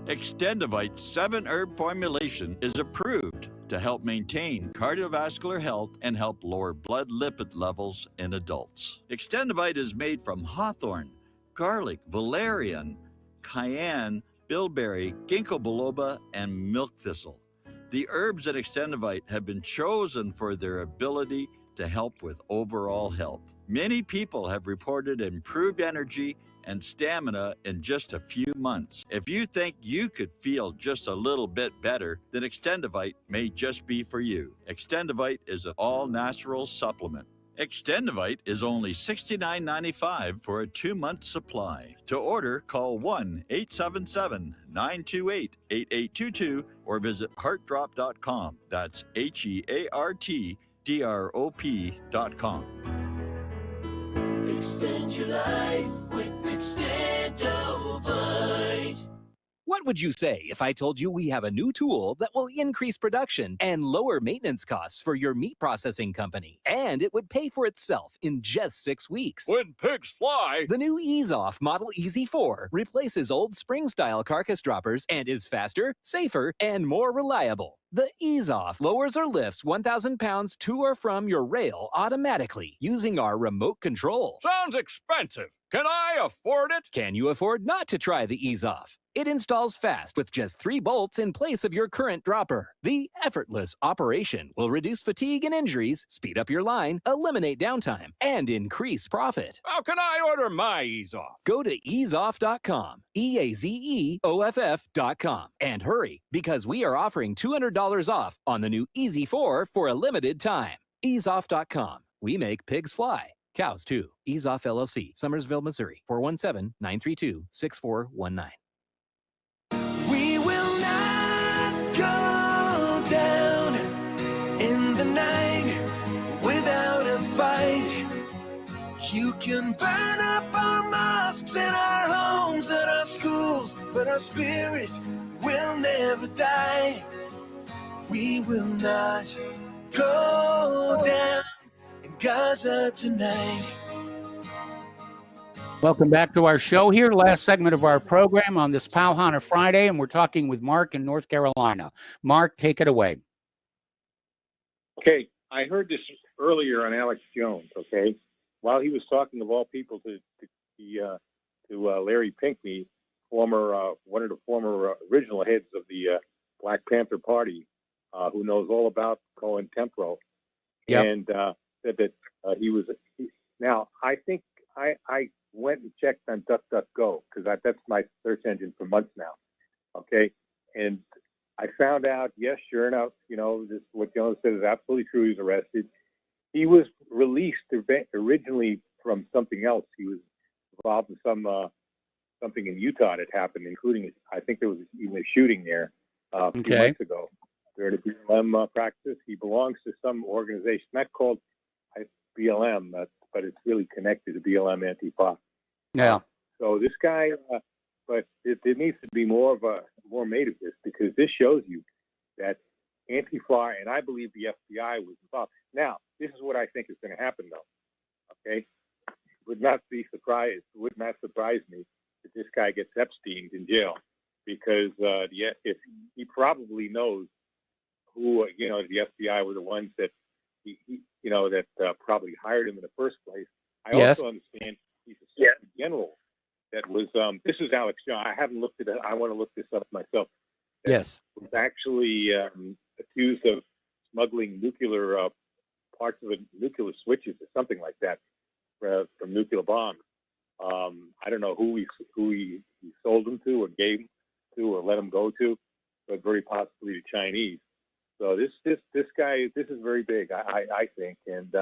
Extendivite's 7-herb formulation is approved to help maintain cardiovascular health and help lower blood lipid levels in adults. Extendivite is made from hawthorn, garlic, valerian, cayenne, bilberry, ginkgo biloba, and milk thistle. The herbs in Extendivite have been chosen for their ability to help with overall health. Many people have reported improved energy and stamina in just a few months. If you think you could feel just a little bit better, then Extendivite may just be for you. Extendivite is an all-natural supplement. Extendivite is only $69.95 for a 2-month supply. To order, call 1-877-928-8822 or visit heartdrop.com. That's HEARTDROP.com. Extend your life with Extendovite. What would you say if I told you we have a new tool that will increase production and lower maintenance costs for your meat processing company? And it would pay for itself in just 6 weeks. When pigs fly! The new Ease Off Model EZ4 replaces old spring-style carcass droppers and is faster, safer, and more reliable. The Ease Off lowers or lifts 1,000 pounds to or from your rail automatically using our remote control. Sounds expensive. Can I afford it? Can you afford not to try the Ease Off? It installs fast with just 3 bolts in place of your current dropper. The effortless operation will reduce fatigue and injuries, speed up your line, eliminate downtime, and increase profit. How can I order my Ease Off? Go to easeoff.com, EAZEOFF.com, and hurry because we are offering $200 off on the new Easy 4 for a limited time. Easeoff.com. We make pigs fly. Cows too. Ease Off LLC, Summersville, Missouri, 417-932-6419. We will not go down in the night without a fight. You can burn up our mosques and our homes and our schools, but our spirit will never die. We will not go down in Gaza tonight. Welcome back to our show here. Last segment of our program on this Powhana Friday, and we're talking with Mark in North Carolina. Mark, take it away. Okay, I heard this earlier on Alex Jones. Okay, while he was talking of all people to Larry Pinckney, one of the former original heads of the Black Panther Party, who knows all about COINTELPRO, and said that he was. Now, I think I went and checked on DuckDuckGo because that's my search engine for months now. Okay, and I found out, yes, sure enough, this what Jones said is absolutely true. He was arrested. He was released originally from something else. He was involved in something in Utah that happened, including I think there was even a shooting there a few months ago. During the BLM practice, he belongs to some organization not called BLM, but it's really connected to BLM Antifa. Yeah. So this guy, but there needs to be more made of this because this shows you that Antifa and I believe the FBI was involved. Now, this is what I think is going to happen, though. Okay, would not surprise me if this guy gets Epstein in jail because if he probably knows who the FBI were the ones that that probably hired him in the first place. I also understand he's a certain general that was. This is Alex Jones. I haven't looked at it. I want to look this up myself. Yes. Was actually accused of smuggling nuclear parts of nuclear switches or something like that from nuclear bombs. I don't know who he sold them to or gave them to or let them go to, but very possibly the Chinese. So this guy, this is very big, I think. And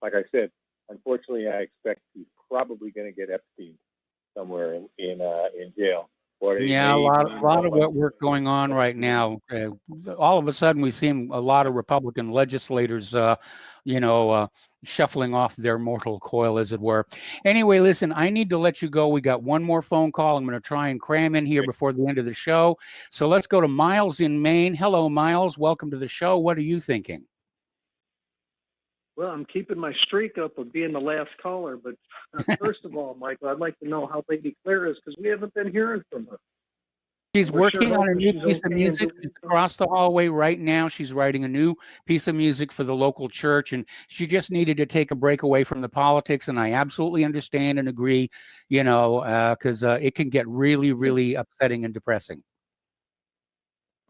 like I said, unfortunately, I expect he's probably going to get Epstein somewhere in jail. Yeah, a lot of what we're going on right now. All of a sudden, we see a lot of Republican legislators, shuffling off their mortal coil, as it were. Anyway, listen, I need to let you go. We got one more phone call. I'm going to try and cram in here before the end of the show. So let's go to Miles in Maine. Hello, Miles. Welcome to the show. What are you thinking? Well, I'm keeping my streak up of being the last caller. But first of all, Michael, I'd like to know how Lady Claire is because we haven't been hearing from her. She's working on a new piece of music. She's across the hallway right now. She's writing a new piece of music for the local church, and she just needed to take a break away from the politics. And I absolutely understand and agree, because it can get really, really upsetting and depressing.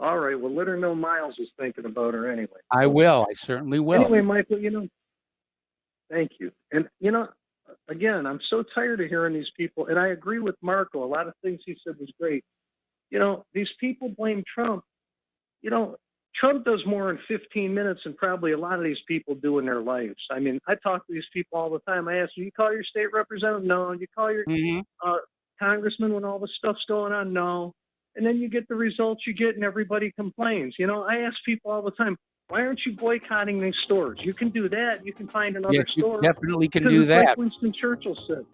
All right. Well, let her know Miles is thinking about her anyway. I will. I certainly will. Anyway, Michael, thank you. And, again, I'm so tired of hearing these people, and I agree with Marco. A lot of things he said was great. These people blame Trump. Trump does more in 15 minutes than probably a lot of these people do in their lives. I mean, I talk to these people all the time. I ask them, you call your state representative? No. You call your congressman when all this stuff's going on? No. And then you get the results you get and everybody complains. I ask people all the time, why aren't you boycotting these stores? You can do that. You can find another store. You definitely can do that. Like Winston Churchill said.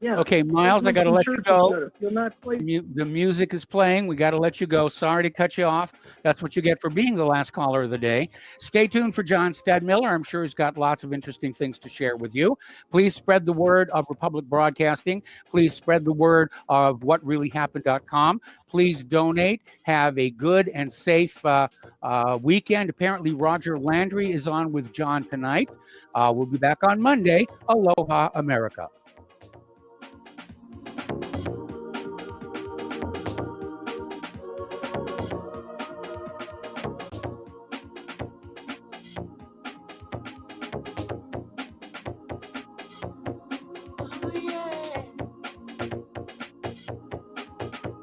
Yeah. Okay, Miles, I got to let you go. If you're not quite The music is playing. We got to let you go. Sorry to cut you off. That's what you get for being the last caller of the day. Stay tuned for John Stadmiller. I'm sure he's got lots of interesting things to share with you. Please spread the word of Republic Broadcasting. Please spread the word of whatreallyhappened.com. Please donate. Have a good and safe weekend. Apparently, Roger Landry is on with John tonight. We'll be back on Monday. Aloha, America.